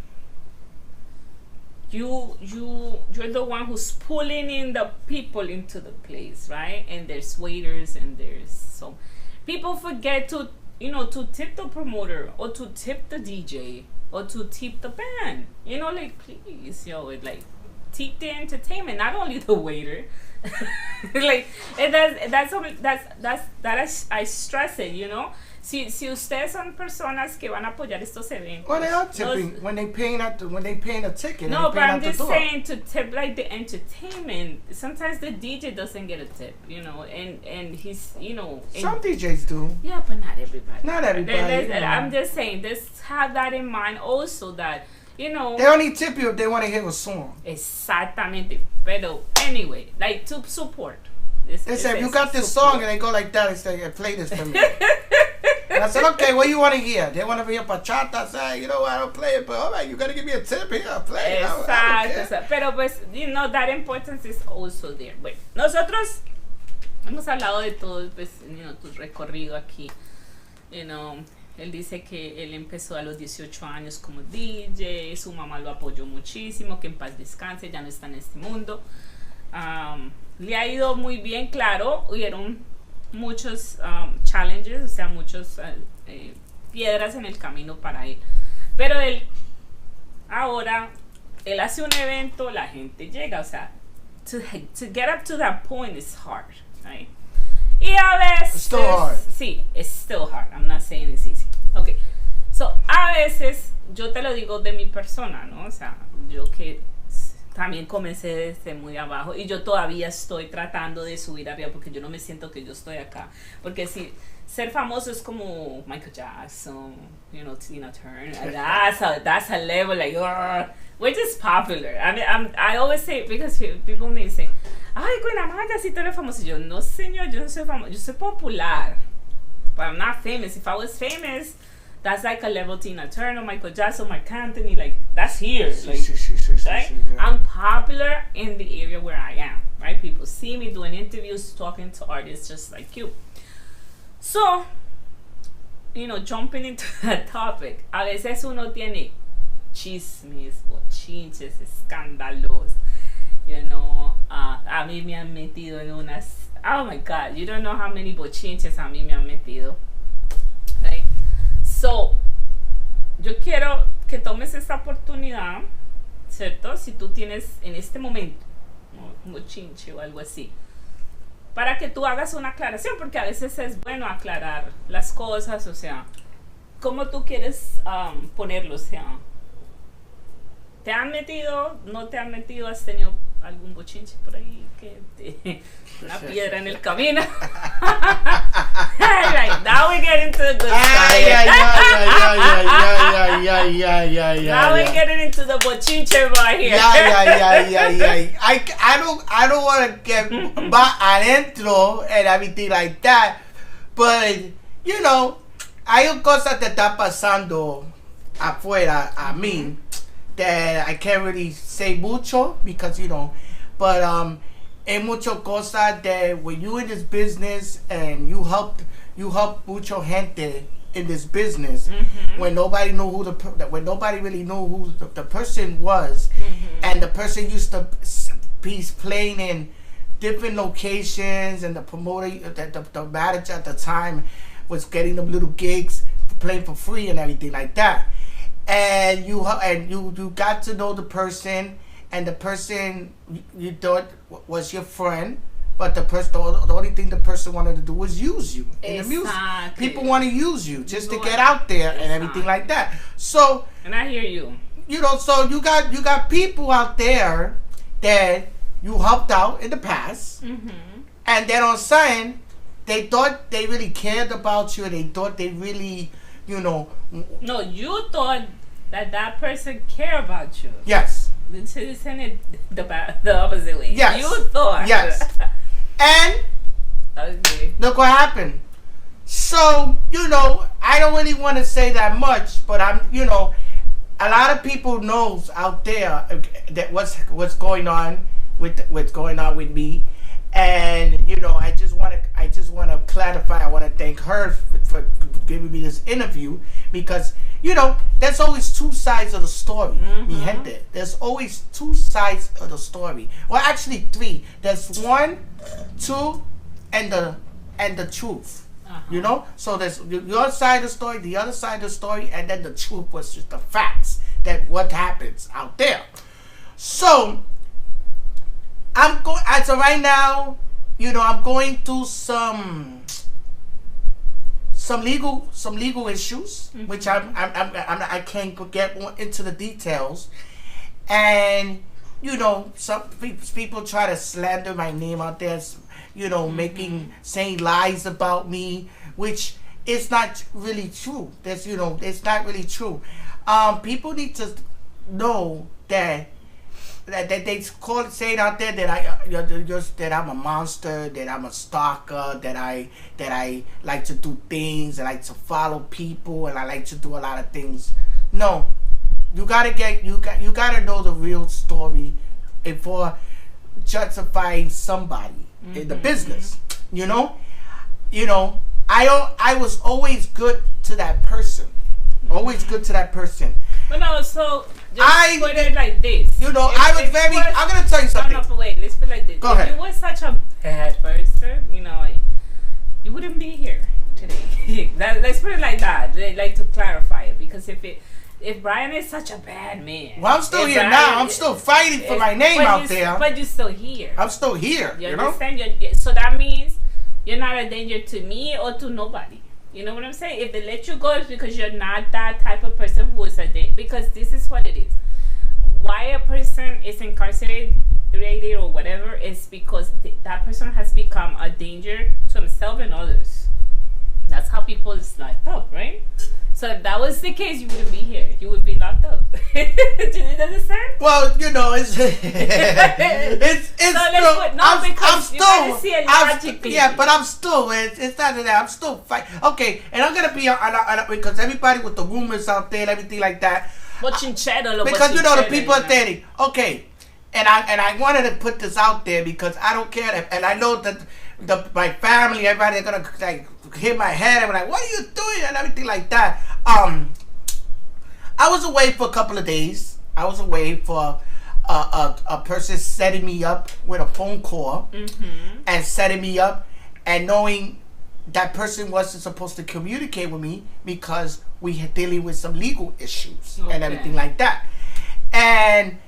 you're the one who's pulling in the people into the place, right? And there's waiters and so people forget to tip the promoter or to tip the DJ or to tip the band. Please, tip the entertainment, not only the waiter. I stress it, Si ustedes son personas que van a apoyar estos eventos. Well, they are tipping when they paying a ticket. No, but I'm just saying to tip like the entertainment. Sometimes the DJ doesn't get a tip, and he's, some DJs do. Yeah, but not everybody. Not everybody. I'm just saying, just have that in mind also that, they only tip you if they want to hear a song. Exactamente. Pero anyway, to support. They say, if you got this song, and they go like that and say, play this for me. And I said, okay, what do you want to hear? They want to hear bachata. I said, you know what, I don't play it, but all right, you got to give me a tip here. I'll play it. Exacto. Pero pues, that importance is also there. Bueno, nosotros hemos hablado de todo, pues, tu recorrido aquí. Él dice que él empezó a los 18 años como DJ, su mamá lo apoyó muchísimo, que en paz descanse, ya no está en este mundo. Le ha ido muy bien, claro, hubieron muchos challenges, o sea, muchos piedras en el camino para él. Pero ahora, él hace un evento, la gente llega, o sea, to get up to that point is hard, right? Y a veces... It's still hard. Sí, it's still hard. I'm not saying it's easy. Okay. So, a veces, yo te lo digo de mi persona, ¿no? O sea, yo que también comencé desde muy abajo y yo todavía estoy tratando de subir arriba porque yo no me siento que yo estoy acá. Porque si ser famoso es como Michael Jackson, you know, Tina Turner, that's a level like, we're just popular. I always say, because people me say, ay, Queen Amaya, si tú eres famoso. Yo, no señor, yo no soy famoso, yo soy popular. But I'm not famous. If I was famous, that's like a level Tina Turner, Michael Jackson, Mark Anthony, like that's here. Like, right? I'm popular in the area where I am, right? People see me doing interviews, talking to artists just like you. So, you know, jumping into that topic, a veces uno tiene chismes, bochinches, escándalos, you know, a mí me han metido en unas, oh my God, you don't know how many bochinches a mí me han metido, right? So, yo quiero que tomes esta oportunidad, ¿cierto? Si tú tienes en este momento un bochinche o algo así, para que tú hagas una aclaración, porque a veces es bueno aclarar las cosas, o sea, ¿cómo tú quieres ponerlo? O sea, ¿te han metido, no te han metido, has tenido algún bochinche por ahí que una piedra en el camino? Right, now we get into the good side. Now we're getting into the bochinche right here. I don't want to get adentro and everything like that, but you know, hay cosas que está pasando afuera a mí that I can't really say mucho because you know, but hay mucho cosas that when you in this business and you help mucho gente in this business, when nobody knew who when nobody really knew who the person was, and the person used to be playing in different locations, and the promoter, the manager at the time was getting them little gigs, playing for free and everything like that, and you got to know the person, and the person you thought was your friend, but the only thing the person wanted to do was use you in the music. People want to use you just to get out there and everything like that. So, and I hear you. You know, so you got people out there that you helped out in the past, and then on sudden they thought they really cared about you, and they thought they really, you know. No, you thought that person cared about you. Yes. Isn't it the opposite way? Yes. You thought. Yes. And okay. Look what happened. So, you know, I don't really want to say that much, but I'm, you know, a lot of people knows out there that what's going on with me, and you know, I just want to clarify. I want to thank her for giving me this interview, because you know, there's always two sides of the story. Mi gente, there's always two sides of the story. Well, actually three. There's 1, 2, and the truth. You know, so there's your side of the story, the other side of the story, and then the truth was just the facts that what happens out there. So I'm going. As of right now, you know, I'm going through some legal issues, which I can't get more into the details, and you know, some people try to slander my name out there, you know, saying lies about me, which is not really true. That's, you know, it's not really true. People need to know that they saying out there that I'm a monster, that I'm a stalker, that I like to do things, I like to follow people, and I like to do a lot of things. No, you gotta know the real story before justifying somebody in the business. You know, I was always good to that person, always good to that person. But no, so just put it like this. You know, I'm gonna tell you something. No, wait, let's put it like this. Go if ahead. you were such a bad person, you know, you wouldn't be here today. Let's put it like that. Like to clarify it, because if Brian is such a bad man, well, I'm still here now. I'm still fighting for my name out there. But you're still here. I'm still here. You understand? So that means you're not a danger to me or to nobody. You know what I'm saying? If they let you go, it's because you're not that type of person who is a danger. Because this is what it is. why a person is incarcerated or whatever is because that person has become a danger to himself and others. That's how people is locked up, right? So if that was the case, you wouldn't be here. You would be locked up. Do you understand? Well, you know, it's it's so I'm still yeah, but I'm still it's not that I'm still fighting. Okay, and I'm gonna be because everybody with the rumors out there and everything like that. Watching cheddar, because you know the people are saying, okay, and I wanted to put this out there because I don't care, and I know that my family, everybody are gonna like hit my head and be like, what are you doing and everything like that. I was away for a couple of days. I was away for a person setting me up with a phone call and setting me up and knowing that person wasn't supposed to communicate with me because we had dealing with some legal issues and everything like that. And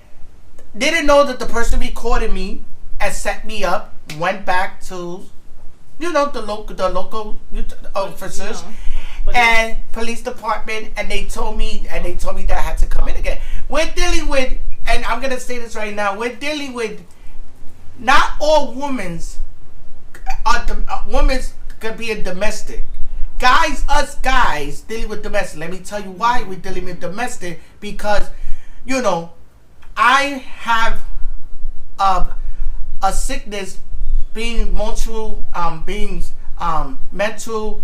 didn't know that the person recorded me and set me up, went back to, you know, the local officers and police department, and they told me that I had to come in again. We're dealing with, and I'm gonna say this right now, we're dealing with not all women's could be a domestic. Us guys dealing with domestic. Let me tell you why we're dealing with domestic, because, you know, I have a sickness being mental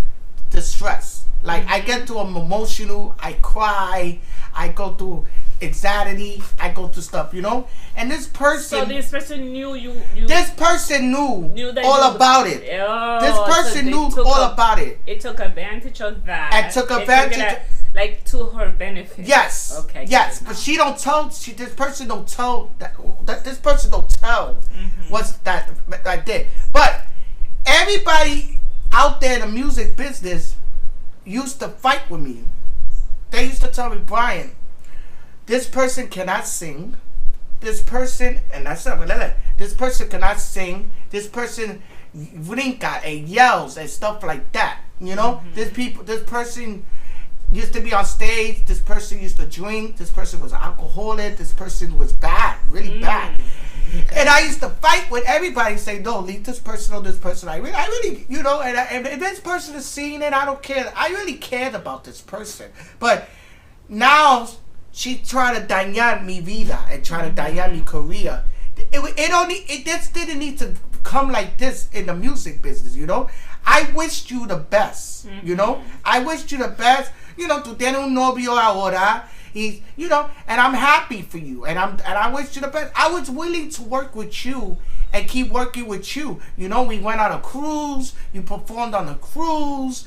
distress. Like I get to emotional, I cry, I go through anxiety, I go through stuff, you know. And this person. So this person knew you. This person knew all about it. Oh, this person knew all about it. It took advantage of that. And took advantage. Like to her benefit. Yes. Okay. Yes, but she don't tell. This person don't tell that. This person don't tell what's that I did. But everybody out there in the music business used to fight with me. They used to tell me, Brian, this person cannot sing. This person, and that's not. This person cannot sing. This person brinca and yells and stuff like that. You know, this person used to be on stage. This person used to drink. This person was an alcoholic. This person was bad, really bad. And I used to fight with everybody, say, no, leave this person on this person. I really, you know, and if this person is seeing it, I don't care. I really cared about this person. But now she tried to dañar mi vida and try to dañar mi career. It just didn't need to come like this in the music business, you know. I wished you the best, you know. I wished you the best. You know, tú tienes un novio ahora. He's, you know, and I'm happy for you, and I wish you the best. I was willing to work with you and keep working with you. You know, we went on a cruise. You performed on a cruise.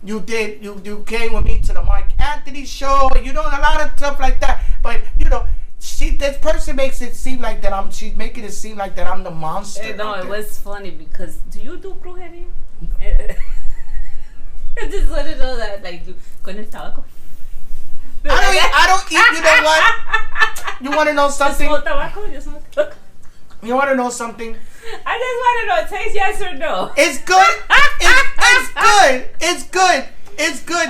You came with me to the Mark Anthony show. You know, a lot of stuff like that. But you know, this person makes it seem like that she's making it seem like that I'm the monster. No, it was funny because do you do brujeria? I just want to know that, like, you con el tabaco. I don't eat. You know what? You want to know something? You smoke tobacco? You want to know something? I just want to know. Taste yes or no. It's good. It's good. It's good. It's good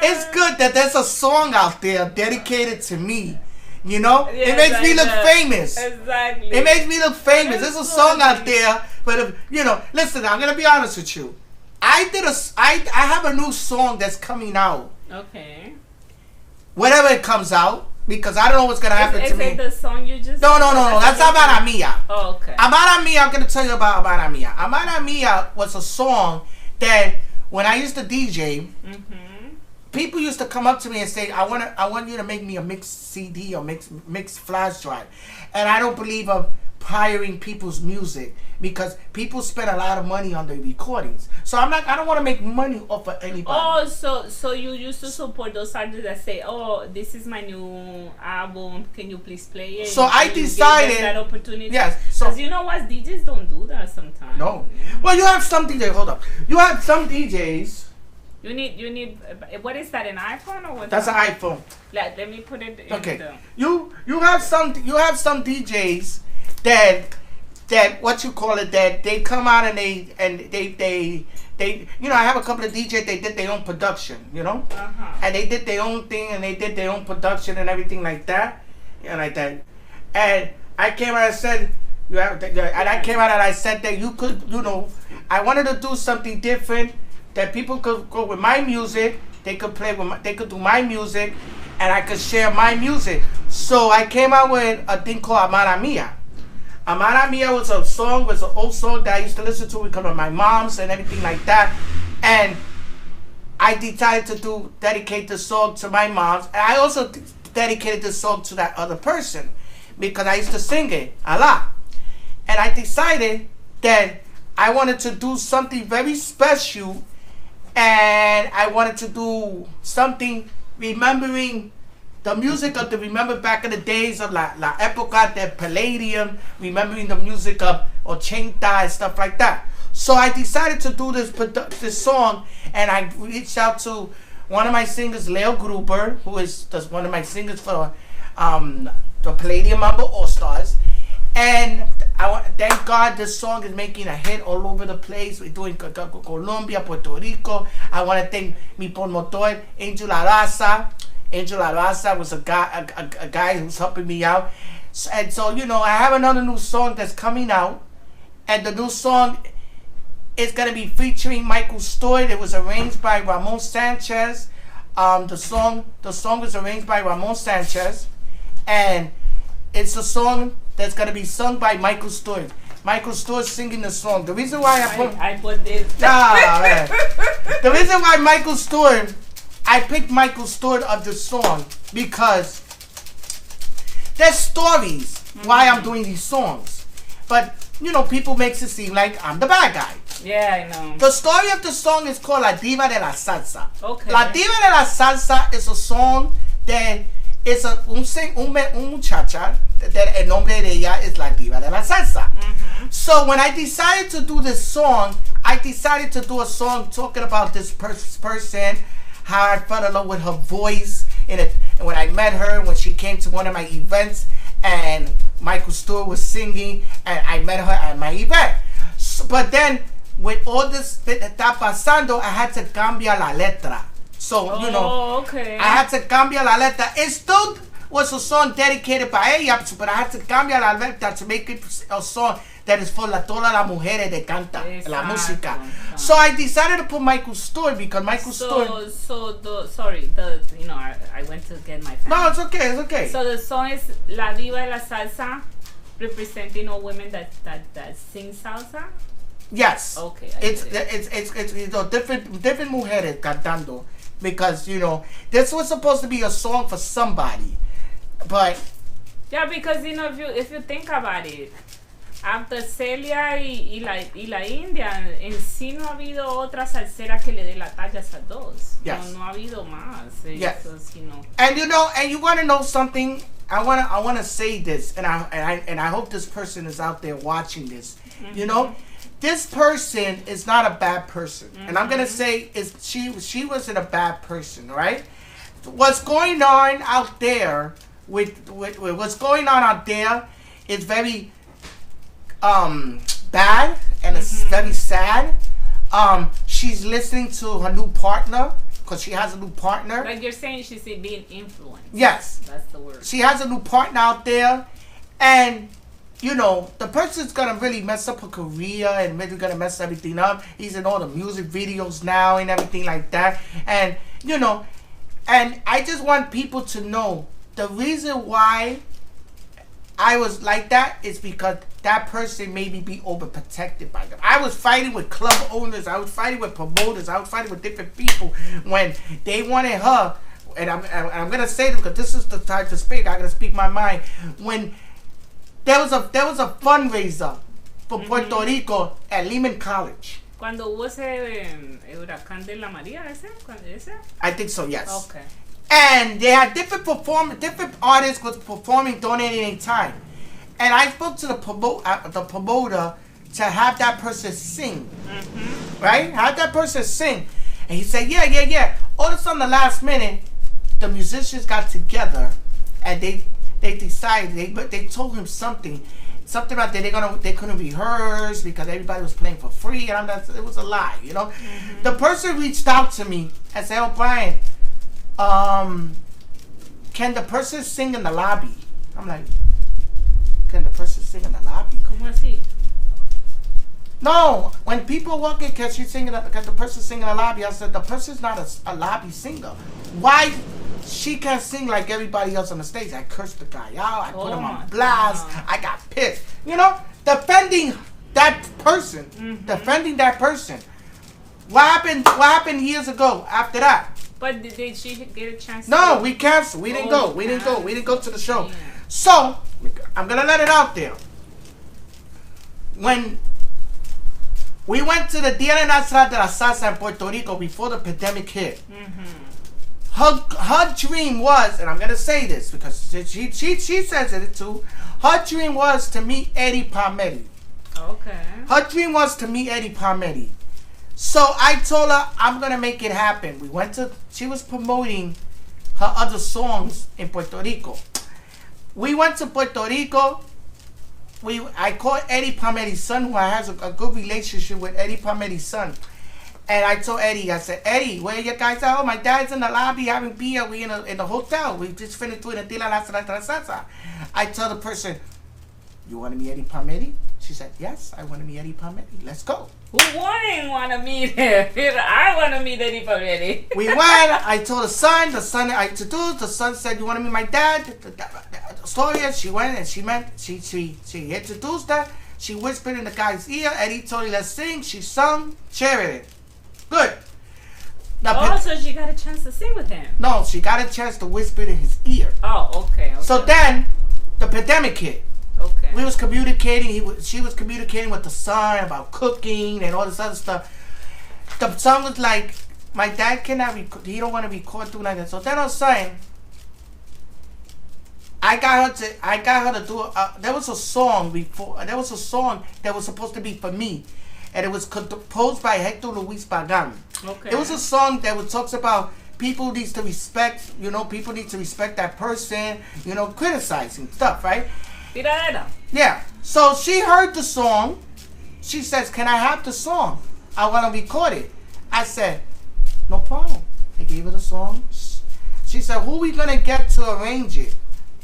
it's good that there's a song out there dedicated to me. You know, it makes me look famous. Exactly. It makes me look famous. There's a song out there, but you know, listen. I'm gonna be honest with you. I have a new song that's coming out. Okay. Whenever it comes out, because I don't know what's gonna happen to me. Is it the song you just? No. That's Amaya Mia. Oh, okay. Amaya Mia. I'm gonna tell you about Amaya Mia. Amaya Mia was a song that when I used to DJ, people used to come up to me and say, I want you to make me a mixed CD or mixed flash drive. And I don't believe of hiring people's music because people spend a lot of money on the recordings. So I don't want to make money off of anybody. Oh, so you used to support those artists that say, oh, this is my new album, can you please play it? So I decided that opportunity. Yes. So because you know what, DJs don't do that sometimes. No. Well, you have some DJs. Hold up. You have some DJs. You need. What is that? An iPhone or what? That's an iPhone. Let me put it. Okay. You have some DJs that what you call it, that they come out and they you know, I have a couple of DJs, they did their own production, you know, and they did their own thing and they did their own production and everything like that, like that. And I came out and said, and I came out and I said that you could, I wanted to do something different, that people could go with my music, they could they could do my music, and I could share my music. So I came out with a thing called Amaya. Amaya was an old song that I used to listen to because of my mom's and everything like that. And I decided to dedicate the song to my mom's. And I also dedicated the song to that other person because I used to sing it a lot. And I decided that I wanted to do something very special, and I wanted to do something remembering the music of remember back in the days of la época de Palladium, remembering the music of Ochenta and stuff like that. So I decided to do this song, and I reached out to one of my singers, Leo Gruber, who is one of my singers for the Palladium Mambo All Stars. And thank God this song is making a hit all over the place. We're doing Colombia, Puerto Rico. I want to thank mi promotor, Angel Arasa. Angel Arasa was a guy who's helping me out. And so, I have another new song that's coming out. And the new song is going to be featuring Michael Stewart. It was arranged by Ramon Sanchez. The song was arranged by Ramon Sanchez. And it's a song that's going to be sung by Michael Stewart. Michael Stewart singing the song. The reason why I put this. Man. The reason why I picked Michael Stewart of the song because there's stories why I'm doing these songs. But, people makes it seem like I'm the bad guy. Yeah, I know. The story of the song is called La Diva de la Salsa. Okay. La Diva de la Salsa is a song that is un muchacha that el nombre de ella is La Diva de la Salsa. So when I decided to do this song, I decided to do a song talking about this person, how I fell in love with her voice, and when I met her, when she came to one of my events, and Michael Stewart was singing, and I met her at my event. So, but then, with all this that está pasando, I had to cambiar la letra. So, okay. I had to cambiar la letra. It still was a song dedicated by ella, but I had to cambiar la letra to make it a song that is for todas las mujeres de canta, la música. So I decided to put Michael Stewart because Michael Stewart. I went to get my family. No, it's okay, it's okay. So the song is La Diva de la Salsa, representing all women that sing salsa. Yes. Okay. It's different mujeres cantando because this was supposed to be a song for somebody, but yeah, because if you think about it. After Celia y la India, en sí no ha habido otra salsera que le dé la talla a esas dos. Yes. No ha habido más. Yes. Entonces, And and you want to know something? I want to say this, and I hope this person is out there watching this. This person is not a bad person, and I'm gonna say she wasn't a bad person, right? What's going on out there with what's going on out there is very bad, and it's very sad. She's listening to her new partner because she has a new partner. Like you're saying, she's being influenced. Yes, that's the word. She has a new partner out there, and the person's gonna really mess up her career and maybe gonna mess everything up. He's in all the music videos now and everything like that, and and I just want people to know the reason why I was like that is because that person made me be overprotected by them. I was fighting with club owners. I was fighting with promoters. I was fighting with different people when they wanted her. And I'm gonna say this because this is the time to speak. I gotta speak my mind. When there was a fundraiser for Puerto Rico at Lehman College. Cuando hubo ese huracán de la María, ese. I think so. Yes. Okay. And they had different artists was performing, donating time. And I spoke to the promoter to have that person sing. Right? Have that person sing. And he said, yeah. All of a sudden, the last minute, the musicians got together and they decided, they told him something about that they couldn't rehearse because everybody was playing for free. And it was a lie, The person reached out to me and said, "Oh, Brian, can the person sing in the lobby?" I'm like, can the person sing in the lobby? ¿Cómo así? No, when people walk in, can the person sing in the lobby? I said, the person's not a lobby singer. Why? She can't sing like everybody else on the stage. I cursed the guy out. I put him on blast. I got pissed. You know, defending that person. Defending that person. What happened years ago after that? But did she get a chance? No, we canceled. We didn't go. We didn't go. We didn't go to the show. Yeah. So I'm gonna let it out there. When we went to the Dia Nacional de la Salsa in Puerto Rico before the pandemic hit, her dream was, and I'm gonna say this because she says it too. Her dream was to meet Eddie Palmetti. Okay. Her dream was to meet Eddie Palmetti. So I told her I'm gonna make it happen. She was promoting her other songs in Puerto Rico. We went to Puerto Rico. I called Eddie Palmetti's son, who has a good relationship with Eddie Palmetti's son. And I told Eddie, I said, Eddie, where you guys are? Oh, my dad's in the lobby having beer. We in the hotel. We just finished doing a Dia la Salsa. I tell the person, you want to meet Eddie Palmetti? She said, yes, I want to meet Eddie Palmetti. Let's go. Who wouldn't want to meet him? I want to meet Eddie Palmetti. We went. I told the son I introduced. The son said, you want to meet my dad? The story is, she went and she introduced her. She whispered in the guy's ear. Eddie told her, let's sing. She sung. Shared it. Good. So she got a chance to sing with him? No, she got a chance to whisper in his ear. Oh, okay. So then, the pandemic hit. Okay. We was communicating. She was communicating with the son about cooking and all this other stuff. The son was like, "My dad cannot record. He don't want to record through like that." So then I was saying, I got her to do. There was a song before. There was a song that was supposed to be for me, and it was composed by Hector Luis Pagan. Okay. It was a song that talks about people needs to respect. You know, people need to respect that person. You know, criticizing stuff, right? Yeah. So she heard the song. She says, can I have the song? I want to record it. I said, no problem. I gave her the song. She said, who we going to get to arrange it?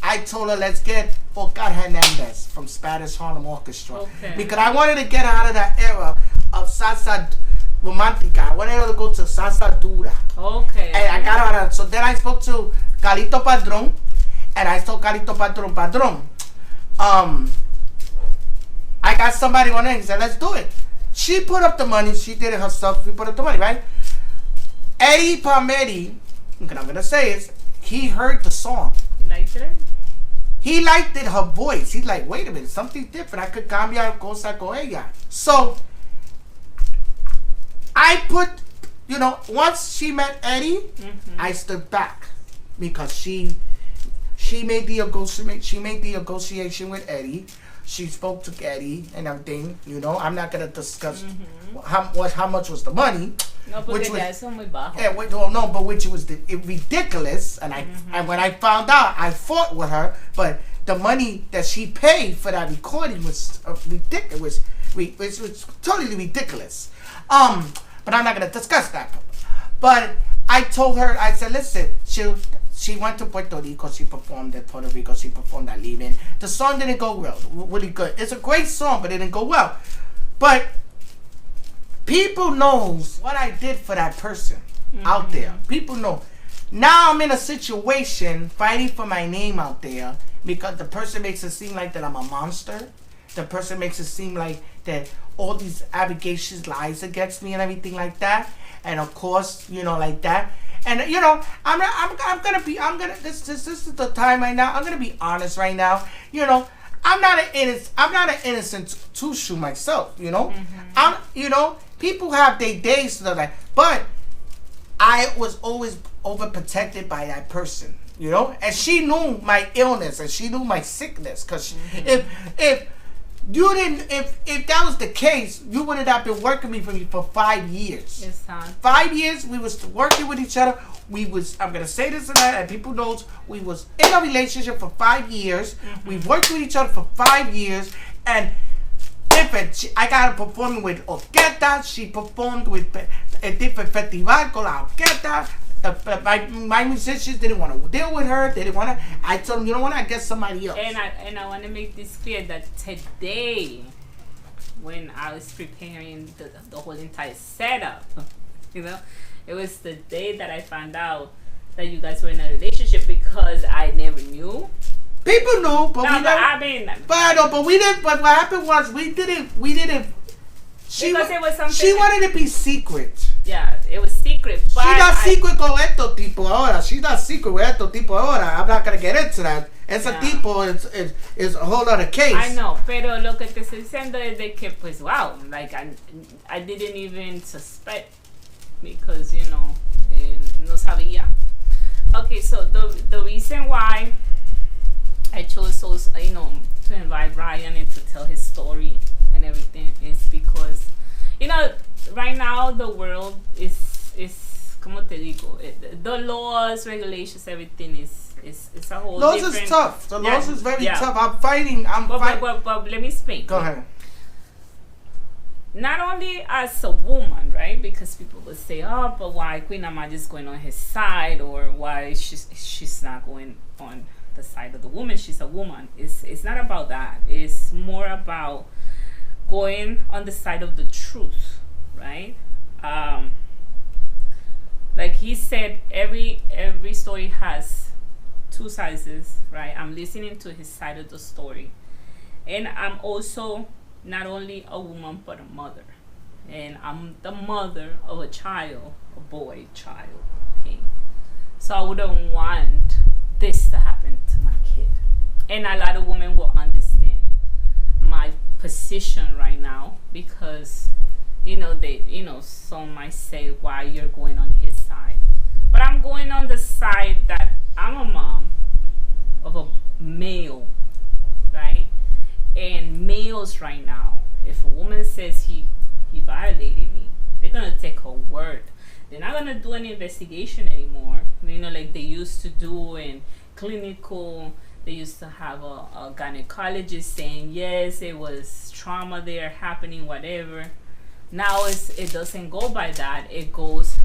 I told her, let's get Oscar Hernandez from Spanish Harlem Orchestra. Okay. Because I wanted to get her out of that era of salsa romantica. I wanted her to go to salsa dura. Okay. And I got her out of. So then I spoke to Carlito Padron. And I told Carlito Padron, I got somebody on it. He said, let's do it. She put up the money. She did it herself. We put up the money, right? Eddie Palmetti, what I'm going to say is, he heard the song. He liked it? He liked it, her voice. He's like, wait a minute, something different. I could cambiar cosa con ella. So, I put, once she met Eddie, I stood back. Because she made the negotiation with Eddie. She spoke to Eddie and everything. I'm not gonna discuss how much was the money. No, porque ya eso muy bajo. Yeah, which was ridiculous. And and when I found out, I fought with her. But the money that she paid for that recording was ridiculous. It was totally ridiculous. But I'm not gonna discuss that. But I told her, I said, listen, she went to Puerto Rico. She performed in Puerto Rico. She performed at Leaving. The song didn't go well. Really good. It's a great song, but it didn't go well. But people knows what I did for that person out there. People know. Now I'm in a situation fighting for my name out there because the person makes it seem like that I'm a monster. The person makes it seem like that all these allegations, lies against me and everything like that. And of course, like that. And this is the time right now. I'm gonna be honest right now. I'm not an innocent tushu myself. People have their days to like, but I was always overprotected by that person. And she knew my illness and she knew my sickness. Cause if that was the case, you would have been working with me for 5 years. It's time. 5 years, we was working with each other. I'm going to say this and that, and people knows, we was in a relationship for 5 years. We worked with each other for 5 years. And I got her performing with orquesta. She performed with a different festival called la orquesta. My musicians didn't want to deal with her. They didn't want to. I told them, you know what? I get somebody else. And I want to make this clear that today, when I was preparing the whole entire setup, you know, it was the day that I found out that you guys were in a relationship because I never knew. People knew, but no, we never. I mean, but we didn't. But what happened was we didn't. Because it was something. She wanted to be secret. Yeah, it was secret. But She's not secret con estos tipo ahora. She's not secret with estos tipo ahora. I'm not gonna get into that. Ese tipo is a whole other case. I know, pero lo que te estoy diciendo es de que pues wow, like I didn't even suspect because you know no sabía. Okay, so the reason why I chose those, you know, to invite Ryan and to tell his story and everything is because, you know, right now the world is como te digo, the laws, regulations, everything is a whole laws different. Is tough. The laws is very tough. I'm fighting. But let me explain. Go ahead. Not only as a woman, right? Because people will say, "Oh, but why Queen Amaya is going on his side, or why she's not going on the side of the woman? She's a woman." It's not about that. It's more about going on the side of the truth, right? Like he said, every story has two sides, right? I'm listening to his side of the story, and I'm also not only a woman but a mother, and I'm the mother of a child, a boy child. Okay, so I wouldn't want this to happen to my kid, and a lot of women will understand my position right now because you know some might say why you're going on his side, but I'm going on the side that I'm a mom of a male, right? And males right now, if a woman says he violated me, they're gonna take her word. They're not gonna do any investigation anymore. You know, like they used to do in clinical. They used to have a gynecologist saying yes, it was trauma there happening, whatever. Now it doesn't go by that. It goes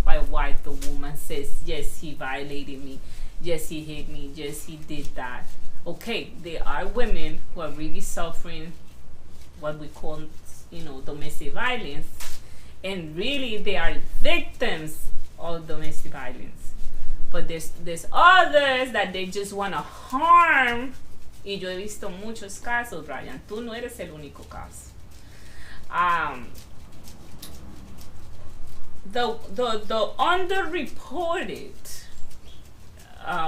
by what the woman says. Yes, he violated me. Yes, he hit me. Yes, he did that. Okay, there are women who are really suffering what we call, you know, domestic violence, and really they are victims of domestic violence. But there's others that they just want to harm. Y yo he visto muchos casos, Ryan. Tú no eres el único caso. The underreported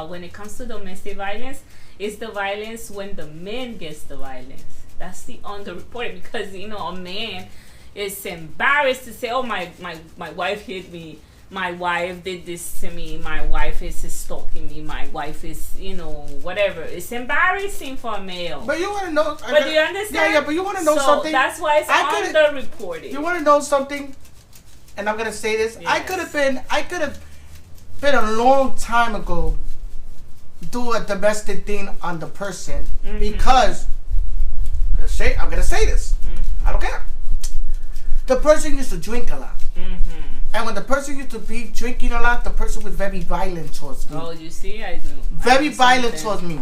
when it comes to domestic violence is the violence when the man gets the violence. That's the underreported because you know a man is embarrassed to say, "Oh, my wife hit me. My wife did this to me. My wife is stalking me. My wife is, you know, whatever." It's embarrassing for a male. But you want to know. But do you understand? Yeah. But you want to know something. That's why it's underreported. You want to know something? And I'm gonna say this. Yes. I could have been a long time ago do a domestic thing on the person because I'm gonna say this. I don't care. The person used to drink a lot. And when the person used to be drinking a lot, the person was very violent towards me. Oh, you see, I do. Very violent towards me.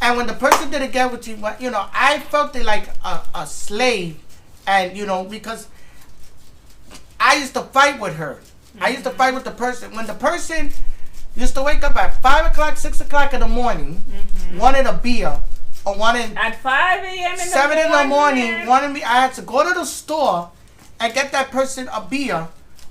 And when the person didn't get what you know, I felt it like a slave. And, you know, because I used to fight with her. I used to fight with the person. When the person used to wake up at 5 o'clock, 6 o'clock in the morning, wanted a beer, or wanted... At 5 a.m. 7 in the morning, wanted me... I had to go to the store and get that person a beer,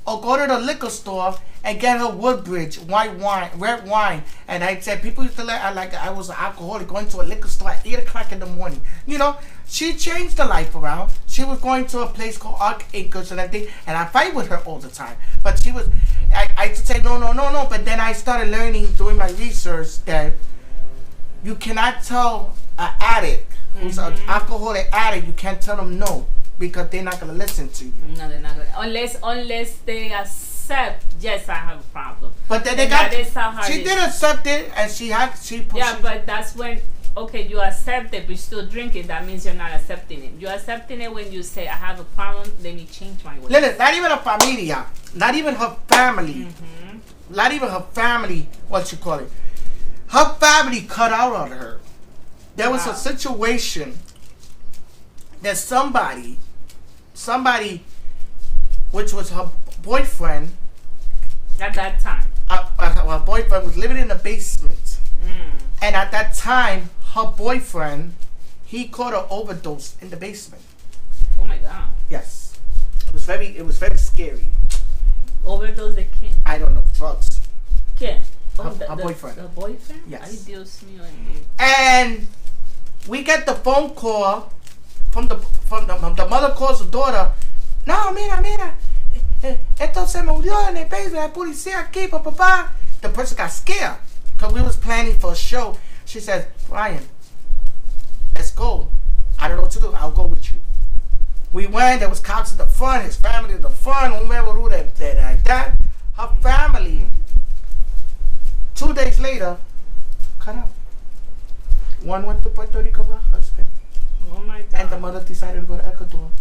or go to the liquor store and get her Woodbridge, white wine, red wine. And I said, people used to I was an alcoholic going to a liquor store at 8 o'clock in the morning. You know, she changed the life around. She was going to a place called Arc Acres and everything, and I fight with her all the time. But she was, I used to say, no. But then I started learning, doing my research, that you cannot tell an addict who's an alcoholic addict, you can't tell them no. Because they're not gonna listen to you. No, they're not gonna. Unless they accept, yes, I have a problem. But then she did accept it, and she. Yeah, but that's when. Okay, you accept it, but you still drink it. That means you're not accepting it. You're accepting it when you say, "I have a problem. Let me change my ways." Listen, not even a familia, not even her family not even her family, what you call it, her family cut out on her. There was a situation that somebody, which was her boyfriend. At that time. Her boyfriend was living in the basement. And at that time, her boyfriend, he caught an overdose in the basement. Oh my God. Yes. It was very scary. Overdose de qué? I don't know, drugs. ¿Qué? Her boyfriend. The boyfriend? Yes. Ay, Dios mío. And we get the phone call from the mother calls the daughter. No, mira. Esto se murió en el basement. Hay policía aquí, papá. The person got scared because we was planning for a show. She says, Ryan, let's go. I don't know what to do. I'll go with you. We went. There was cops in the front. His family in the front. Whoever do that like that. Her family. 2 days later, cut out. One went to Puerto Rico with her husband. Oh my God. And the mother decided to go to Ecuador.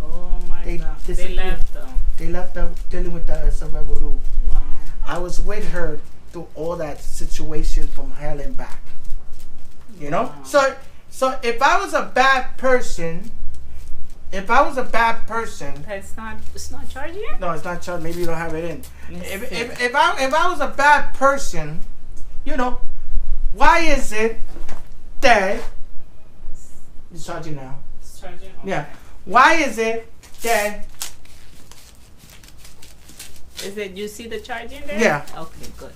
Oh my God. They left them. They left her dealing with that as a rebel. Wow. I was with her through all that situation from hell and back. You know? Wow. So if I was a bad person, it's not charging you? no, it's not charged. Maybe you don't have it in. Yes, If I was a bad person, you know, why is it that it's charging now? It's charging? Okay. Yeah. Why is it that Is it you see the charging there? Yeah. Okay, good.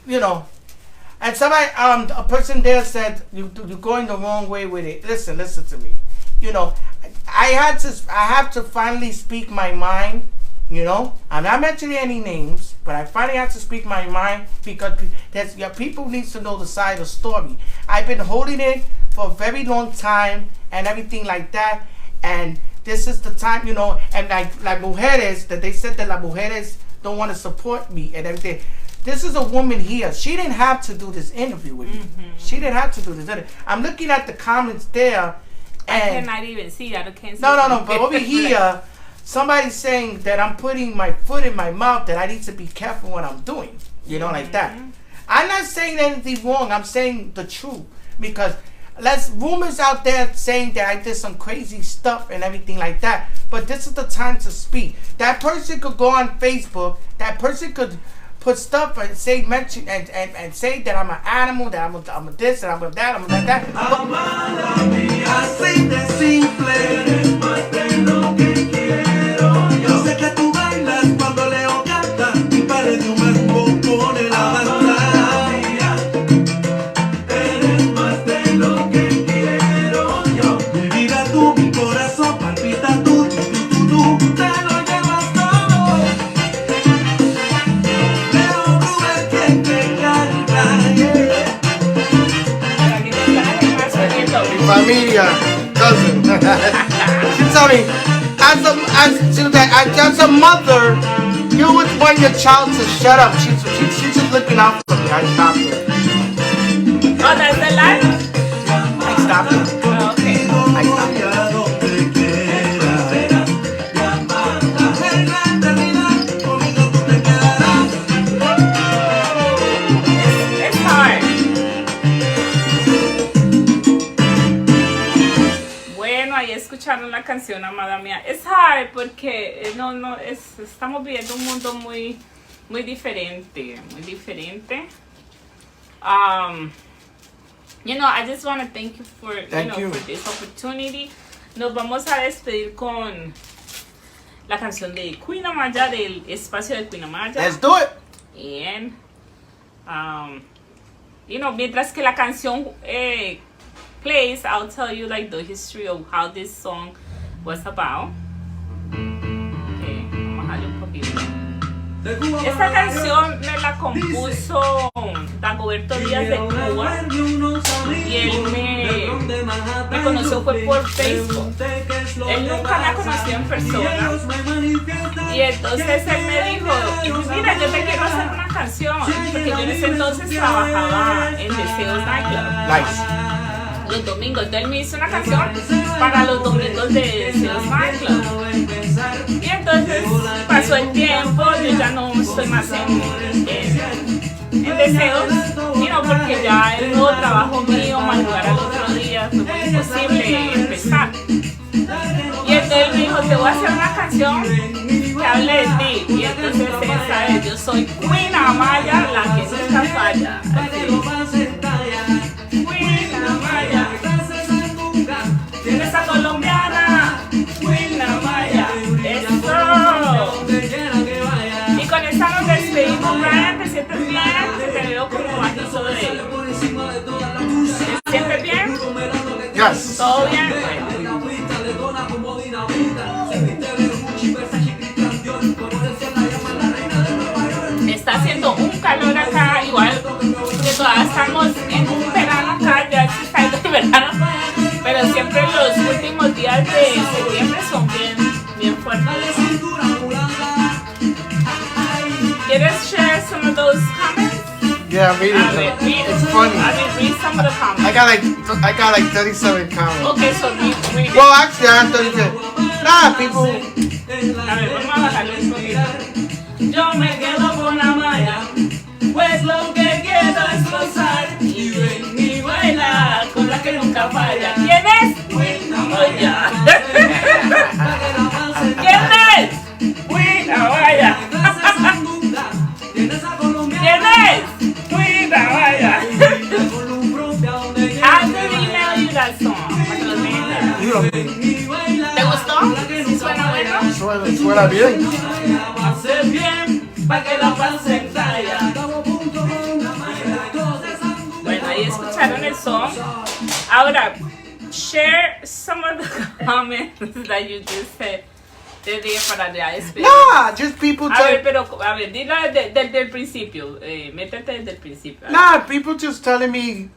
you know, and somebody, a person there said you're going the wrong way with it. Listen to me. You know, I have to finally speak my mind. You know, I'm not mentioning any names, but I finally have to speak my mind because people need to know the side of the story. I've been holding it for a very long time and everything like that, and this is the time, you know, and like mujeres, that they said that las mujeres don't want to support me and everything. This is a woman here. She didn't have to do this interview with me. She didn't have to do this. I'm looking at the comments there, and I cannot even see. I can't see. no. But over here, somebody's saying that I'm putting my foot in my mouth, that I need to be careful what I'm doing. You know, like that. I'm not saying anything wrong. I'm saying the truth because there's rumors out there saying that I did some crazy stuff and everything like that. But this is the time to speak. That person could go on Facebook. That person could put stuff and say and say that I'm an animal, that I'm a this, and I'm a that, I'm a that. Amada mía, así de simple, eres más de lo que quiero. Yo sé que tú bailas cuando Leo canta y pares de un mambo con el Amada mía, eres más de lo que quiero yo. Mi vida tú, mi corazón palpita tú, te lo llevas todo. Leo, tú eres quien te canta, yeah. Familia, cousin. She told me, as a mother, you would want your child to shut up. She's just looking out for me. I stopped her. Oh, that's the live? I stopped her. Oh, okay. I stopped her. It's hard. Bueno, ahí escucharon la canción, amada mía. Es hard porque estamos viviendo un mundo muy diferente, muy diferente. You know, I just want to thank you for for this opportunity. Nos vamos a despedir con la canción de Queen Amaya, del espacio de Queen Amaya. Let's do it. And you know, mientras que la canción plays, I'll tell you like the history of how this song was about. Okay, vamos a darle un poquito. Esta canción me la compuso Dagoberto Díaz de Cuba y él me conoció fue por Facebook. Él nunca me ha conocido en persona y entonces él me dijo, mira, yo te quiero hacer una canción porque yo en ese entonces trabajaba en Deseos Nightclub. Nice. Los domingos, entonces él me hizo una canción para los domingos de Deseos Nightclub. Y entonces pasó el tiempo, yo ya no estoy más en deseos, porque ya el nuevo trabajo mío, madrugar al otro día, fue muy imposible empezar. Y entonces él me dijo, te voy a hacer una canción que hable de ti. Y entonces esa es, yo soy Queen Amaya, la que nunca falla. Así. Queen Amaya, esa colombiana, Queen Amaya, eso. Y con esa nos despedimos, Brian, ¿te sientes bien? Te veo como bajito de él. ¿Te sientes bien? Yes. ¿Todo bien? Está haciendo un calor acá, igual que todavía estamos en un verano acá, ya se está yendo el verano, pero siempre los últimos días de septiembre son bien fuertes. ¿Quieres share some of those comments? Yeah, I'm reading them. It's funny. I mean, read some of the comments. I got like 37 comments. Okay, so read it. Well, actually, I have 37. Nah, people. A ver, vamos a bajarle un poquito. Yo me quedo con Amaya, pues lo que quiero es gozar y ven y baila con la que nunca falla. ¿Quién es? Amaya. ¿Quién es? Amaya. ¿Quién es? Amaya. Haz de email you that song. Para que lo tengan. You don't think. ¿Te gustó? ¿Sí suena bueno? Suena bien. Hacer bien para que la pasen talla. Bueno, ahí escucharon el song. Ahora, share some of the comments that you just said. Te dije para ya despedir. Nah, just people A ver, tell. pero, a ver, dilo desde el principio. Métete desde el principio. Nah, people just telling me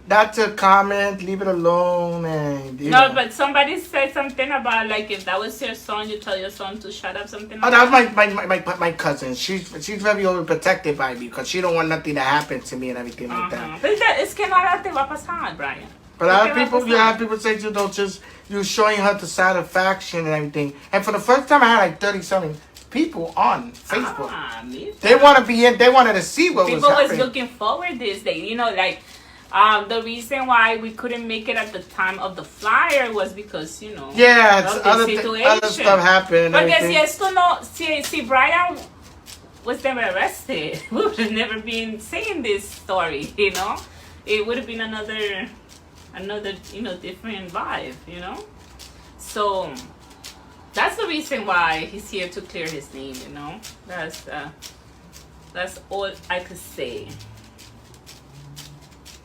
not to comment, leave it alone, and you No, know. but somebody said something about like if that was your son, you tell your son to shut up, something Oh, like that was my cousin. She's very overprotected by me because she don't want nothing to happen to me and everything like that. Pero es que nada te va a pasar, Brian. But ¿Qué other te va a people, pasar? yeah, people say you don't just you're showing her the satisfaction and everything. And for the first time, I had like 30-something people on Facebook. Mira. They want to be in. They wanted to see what People was was happening. looking forward this day, like the reason why we couldn't make it at the time of the flyer was because Yeah, of it's the other situation. stuff happened. And Porque si everything. esto no, si Brian was never arrested, we would have never been saying this story, It would have been another different vibe, So that's the reason why he's here to clear his name, That's all I could say.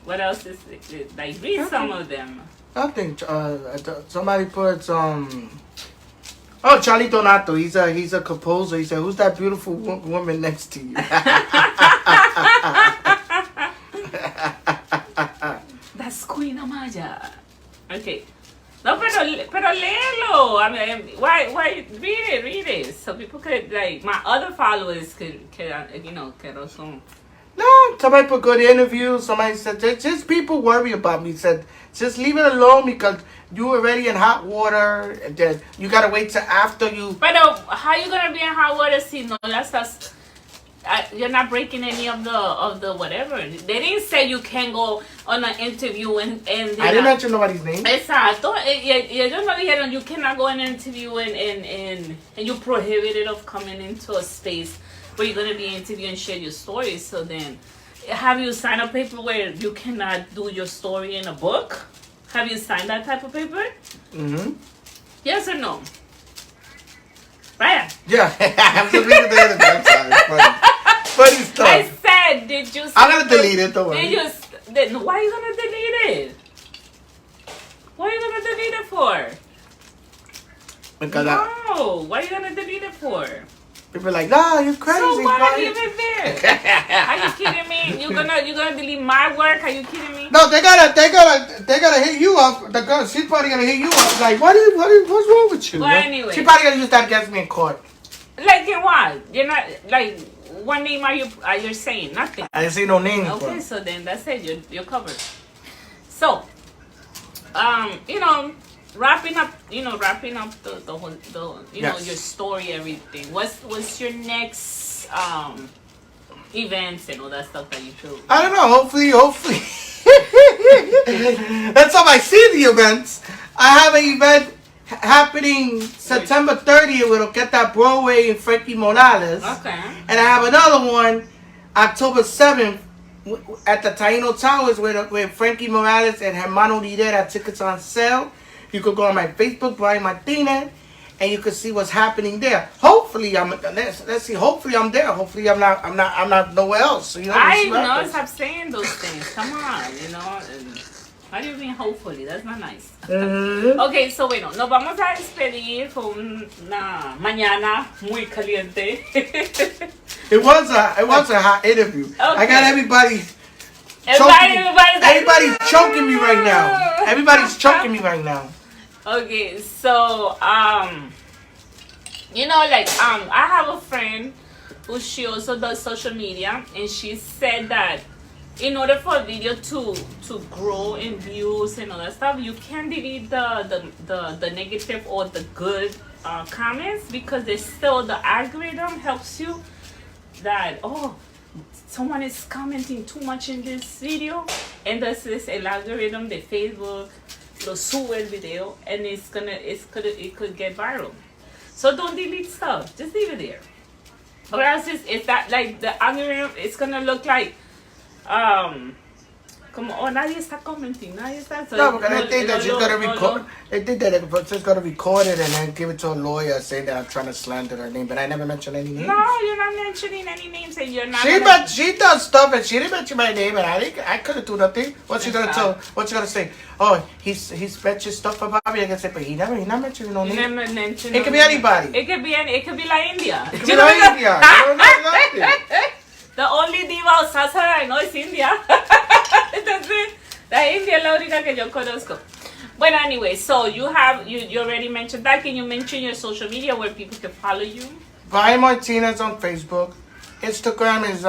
What else is it? Like, read some of them. I think somebody put Oh, Charlie Donato. He's a composer. He said, "Who's that beautiful woman next to you?" That's Queen Amaya. Okay. No, pero léelo. I mean, why read it, so people could, like, my other followers could also. No, somebody put good interviews. Somebody said, just people worry about me. Said, just leave it alone because you already in hot water. And then you gotta wait till after you. But how you gonna be in hot water si no la estás? You're not breaking any of the whatever. They didn't say you can go on an interview and I didn't mention nobody's name. Exacto. Y ellos no dijeron you cannot go on an interview and you prohibited of coming into a space where you're going to be interviewing and share your story. So then, have you signed a paper where you cannot do your story in a book? Have you signed that type of paper? Mm-hmm. Yes or no? Brian? Yeah, I'm just reading the other I'm sorry. Funny stuff. I said, did you... I'm going to delete it, don't worry. Then why are you going to delete it? What are you going to delete it for? Because No, what are you going to delete it for? people are like, nah, you're crazy. So why bro." leave it there? Are you kidding me? You're gonna delete my work? Are you kidding me? No, they gotta hit you up. The girl, she's probably gonna hit you up. Like, what's wrong with you? Well, man? anyway. She probably gonna use that against me in court. Like in what? You're not like what name are you saying? Nothing. I didn't see no name. Okay, so then that's it. You're covered. So, wrapping up the whole, Yes. your story, everything. What's your next events and all that stuff that you do? I don't know. Hopefully. That's how I see the events. I have an event happening September 30th with Oqueta Broadway and Frankie Morales. Okay. And I have another one October 7th at the Taino Towers with Frankie Morales and Hermano Lidera. Tickets on sale. You could go on my Facebook, Brian Martinez, and you can see what's happening there. Hopefully, let's see. Hopefully, I'm there. Hopefully, I'm not nowhere else. You know. I know. Stop saying those things. Come on, you know. What do you mean? Hopefully, that's not nice. Okay, so bueno, nos vamos a despedir con una mañana muy caliente. It was a hot interview. Okay. I got everybody's choking me right now. Everybody's choking me right now. Okay, so you know, like I have a friend who she also does social media, and she said that in order for a video to grow in views and all that stuff, you can't delete the negative or the good comments, because there's still the algorithm helps you that someone is commenting too much in this video, and this is el algorithm de Facebook lo sube el video, and it could get viral. So don't delete stuff, just leave it there. Or else it's that, like, the algorithm, it's gonna look like como nadie está commenting, nadie está. So no, because they think that she's gonna record. They think that it's just gonna record it and then give it to a lawyer saying that I'm trying to slander her name, but I never mentioned any names. No, you're not mentioning any names, and you're not. She does stuff, and she didn't mention my name, and I couldn't do nothing. What's she gonna tell? What's she gonna say? Oh, he's mentioned stuff about me. I can say, but he not mentioned no name. It could be anybody. It could be La India. It could be La India. I don't know nothing. The only diva usada I know is India. Entonces, la India es la única que yo conozco. Bueno, anyway, so you already mentioned that. Can you mention your social media where people can follow you? Brian Martinez on Facebook. Instagram is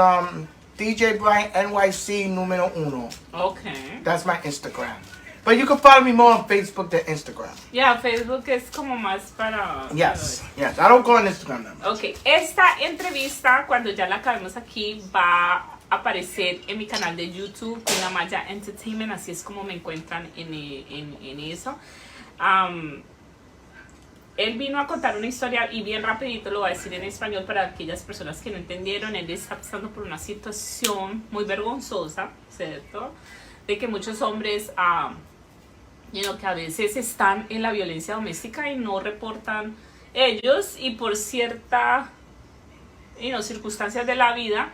DJ Brian NYC número 1. Okay. That's my Instagram. But you can follow me more on Facebook than Instagram. Yeah, Facebook es como más para... Yes. I don't go on Instagram now. Ok, esta entrevista, cuando ya la acabemos aquí, va a aparecer en mi canal de YouTube, con Amaya Entertainment, así es como me encuentran en eso. Él vino a contar una historia, y bien rapidito lo voy a decir en español para aquellas personas que no entendieron. Él está pasando por una situación muy vergonzosa, ¿cierto? De que muchos hombres... que a veces están en la violencia doméstica y no reportan ellos, y por ciertas circunstancias de la vida,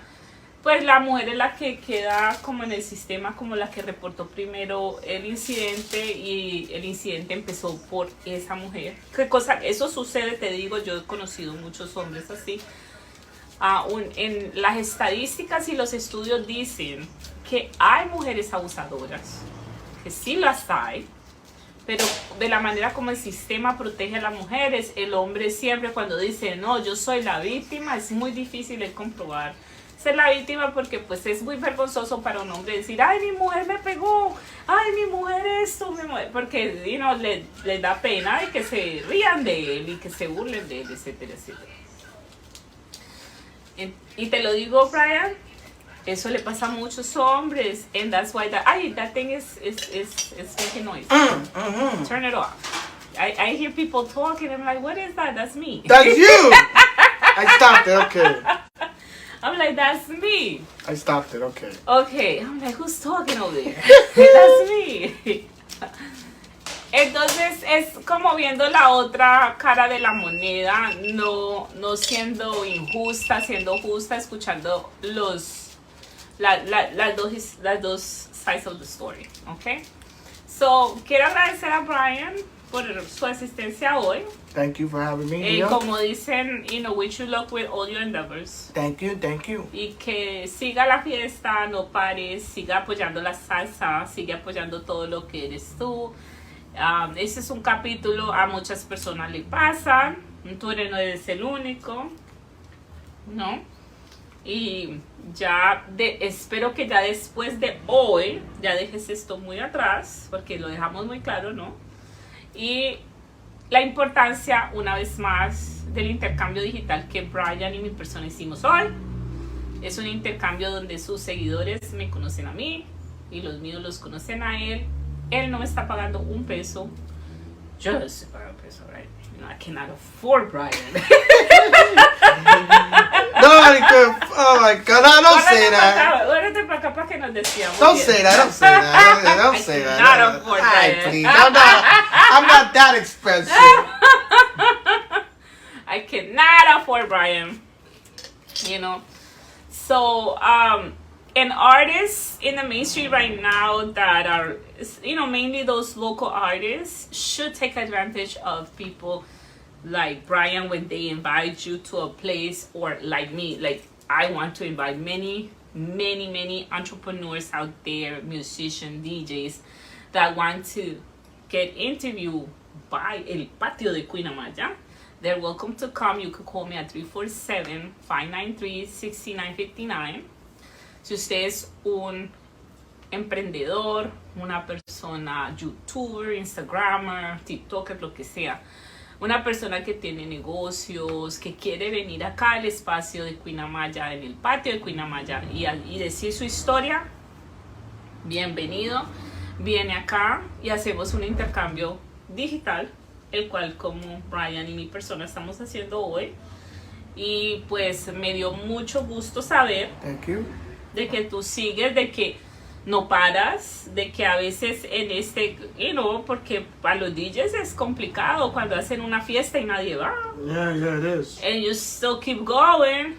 pues la mujer es la que queda como en el sistema, como la que reportó primero el incidente, y el incidente empezó por esa mujer. ¿Qué cosa? Eso sucede, te digo, yo he conocido muchos hombres así. En las estadísticas y los estudios dicen que hay mujeres abusadoras, que sí las hay, pero de la manera como el sistema protege a las mujeres, el hombre siempre cuando dice, no, yo soy la víctima, es muy difícil de comprobar ser la víctima, porque pues es muy vergonzoso para un hombre decir, ay, mi mujer me pegó, ay, mi mujer esto, mi mujer, porque le da pena de que se rían de él y que se burlen de él, etcétera, etcétera. Y te lo digo, Brian, eso le pasa a muchos hombres, and that's why that thing is making noise. Turn it off. I hear people talking, I'm like, what is that? That's me. That's you. I stopped it. Okay. I'm like, that's me. I stopped it. Okay. Okay. I'm like, who's talking over there? That's me. Entonces es como viendo la otra cara de la moneda, no siendo injusta, siendo justa, escuchando las dos sides of the story, okay? So, quiero agradecer a Brian por su asistencia hoy. Thank you for having me. Como dicen, wish you luck with all your endeavors. Thank you. Y que siga la fiesta, no pares, siga apoyando la salsa, sigue apoyando todo lo que eres tú. Ese es un capítulo, a muchas personas le pasan, tú no eres el único, ¿no? Y espero que ya después de hoy ya dejes esto muy atrás, porque lo dejamos muy claro, ¿no? Y la importancia, una vez más, del intercambio digital que Brian y mi persona hicimos hoy. Es un intercambio donde sus seguidores me conocen a mí y los míos los conocen a él. Él no me está pagando un peso. Yo no estoy pagando un peso, right? You know, I cannot afford Brian. Nobody could. Oh my God! No, don't say that. Guárdate para acá para que nos decíamos. Don't say that. Don't say that. Don't say that. Cannot afford Ay, Brian. please. I'm not that expensive. I cannot afford Brian. You know. So, and artists in the mainstream right now that are, you know, mainly those local artists should take advantage of people like Brian when they invite you to a place, or like me, like I want to invite many entrepreneurs out there, musicians, DJs that want to get interviewed by El Patio de Queen Amaya. They're welcome to come. You could call me at 347-593-6959. Si usted es un emprendedor, una persona youtuber, instagrammer, tiktoker, lo que sea, una persona que tiene negocios, que quiere venir acá al espacio de Queen Amaya, en el patio de Queen Amaya y decir su historia, bienvenido, viene acá y hacemos un intercambio digital, el cual como Brian y mi persona estamos haciendo hoy. Y pues me dio mucho gusto saber Thank you. de que tú sigues, de que no paras, de que a veces en este, you know, porque para los DJs es complicado cuando hacen una fiesta y nadie va. Yeah, it is. And you still keep going.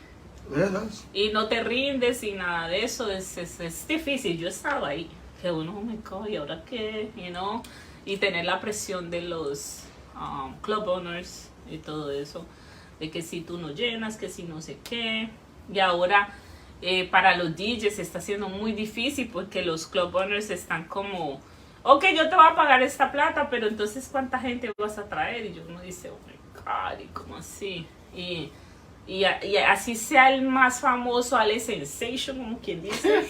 Yeah, it is. Y no te rindes y nada de eso, es difícil. Yo estaba ahí, que uno, oh my God, ¿y ahora qué? You know, y tener la presión de los club owners y todo eso, de que si tú no llenas, que si no sé qué. Y ahora para los DJs está siendo muy difícil porque los club owners están como, ok, yo te voy a pagar esta plata, pero entonces ¿cuánta gente vas a traer? Y yo uno dice, oh my God, ¿y cómo así? Y así sea el más famoso, Ale Sensation, como quien dice.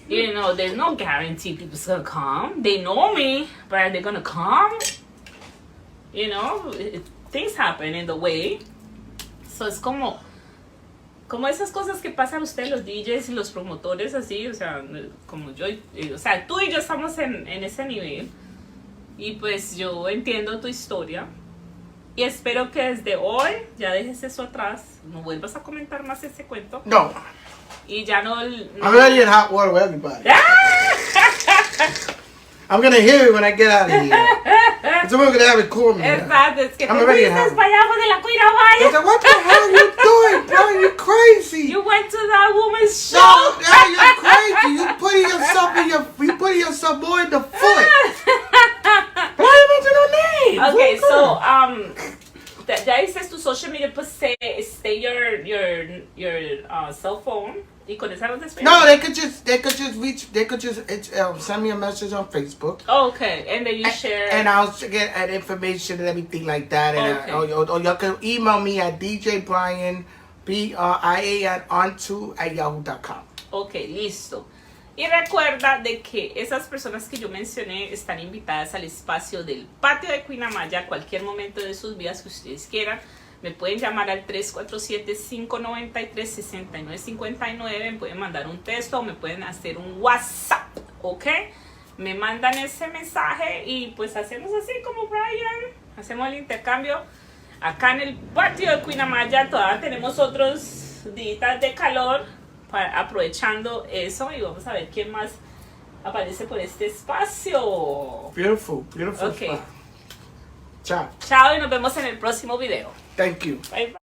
You know, there's no guarantee people's gonna come. They know me, but are they gonna come? You know, things happen in the way. So es como esas cosas que pasan ustedes, los DJs y los promotores, así, o sea, como yo, o sea, tú y yo estamos en ese nivel. Y pues yo entiendo tu historia. Y espero que desde hoy ya dejes eso atrás, no vuelvas a comentar más ese cuento. No. Y ya no. I'm already in hot water with everybody. I'm gonna hear it when I get out of here. Someone's gonna have it call me. Exacto, es que I'm te already in fuiste hot para allá de la Queen Amaya. I said, what the hell are you doing, bro? You're crazy. You went to that woman's show. No, you're crazy. You putting yourself more in the foot. Why are you mentioning no name? Okay, so ya dices tu social media, pues stay your cell phone. Y con esa no te esperas. No, they could just send me a message on Facebook. Oh, okay, and then you share. And I'll get information and everything like that. And Okay. or you can email me at djbrian, BRIAN12@yahoo.com. Okay, listo. Y recuerda de que esas personas que yo mencioné están invitadas al espacio del patio de Queen Amaya, cualquier momento de sus vidas que ustedes quieran. Me pueden llamar al 347-593-6959, me pueden mandar un texto o me pueden hacer un WhatsApp, ¿ok? Me mandan ese mensaje y pues hacemos así como Brian, hacemos el intercambio. Acá en el patio de Queen Amaya todavía tenemos otros días de calor, aprovechando eso, y vamos a ver quién más aparece por este espacio. Beautiful Okay. spot. Ciao. Chao y nos vemos en el próximo video. Thank you. Bye bye.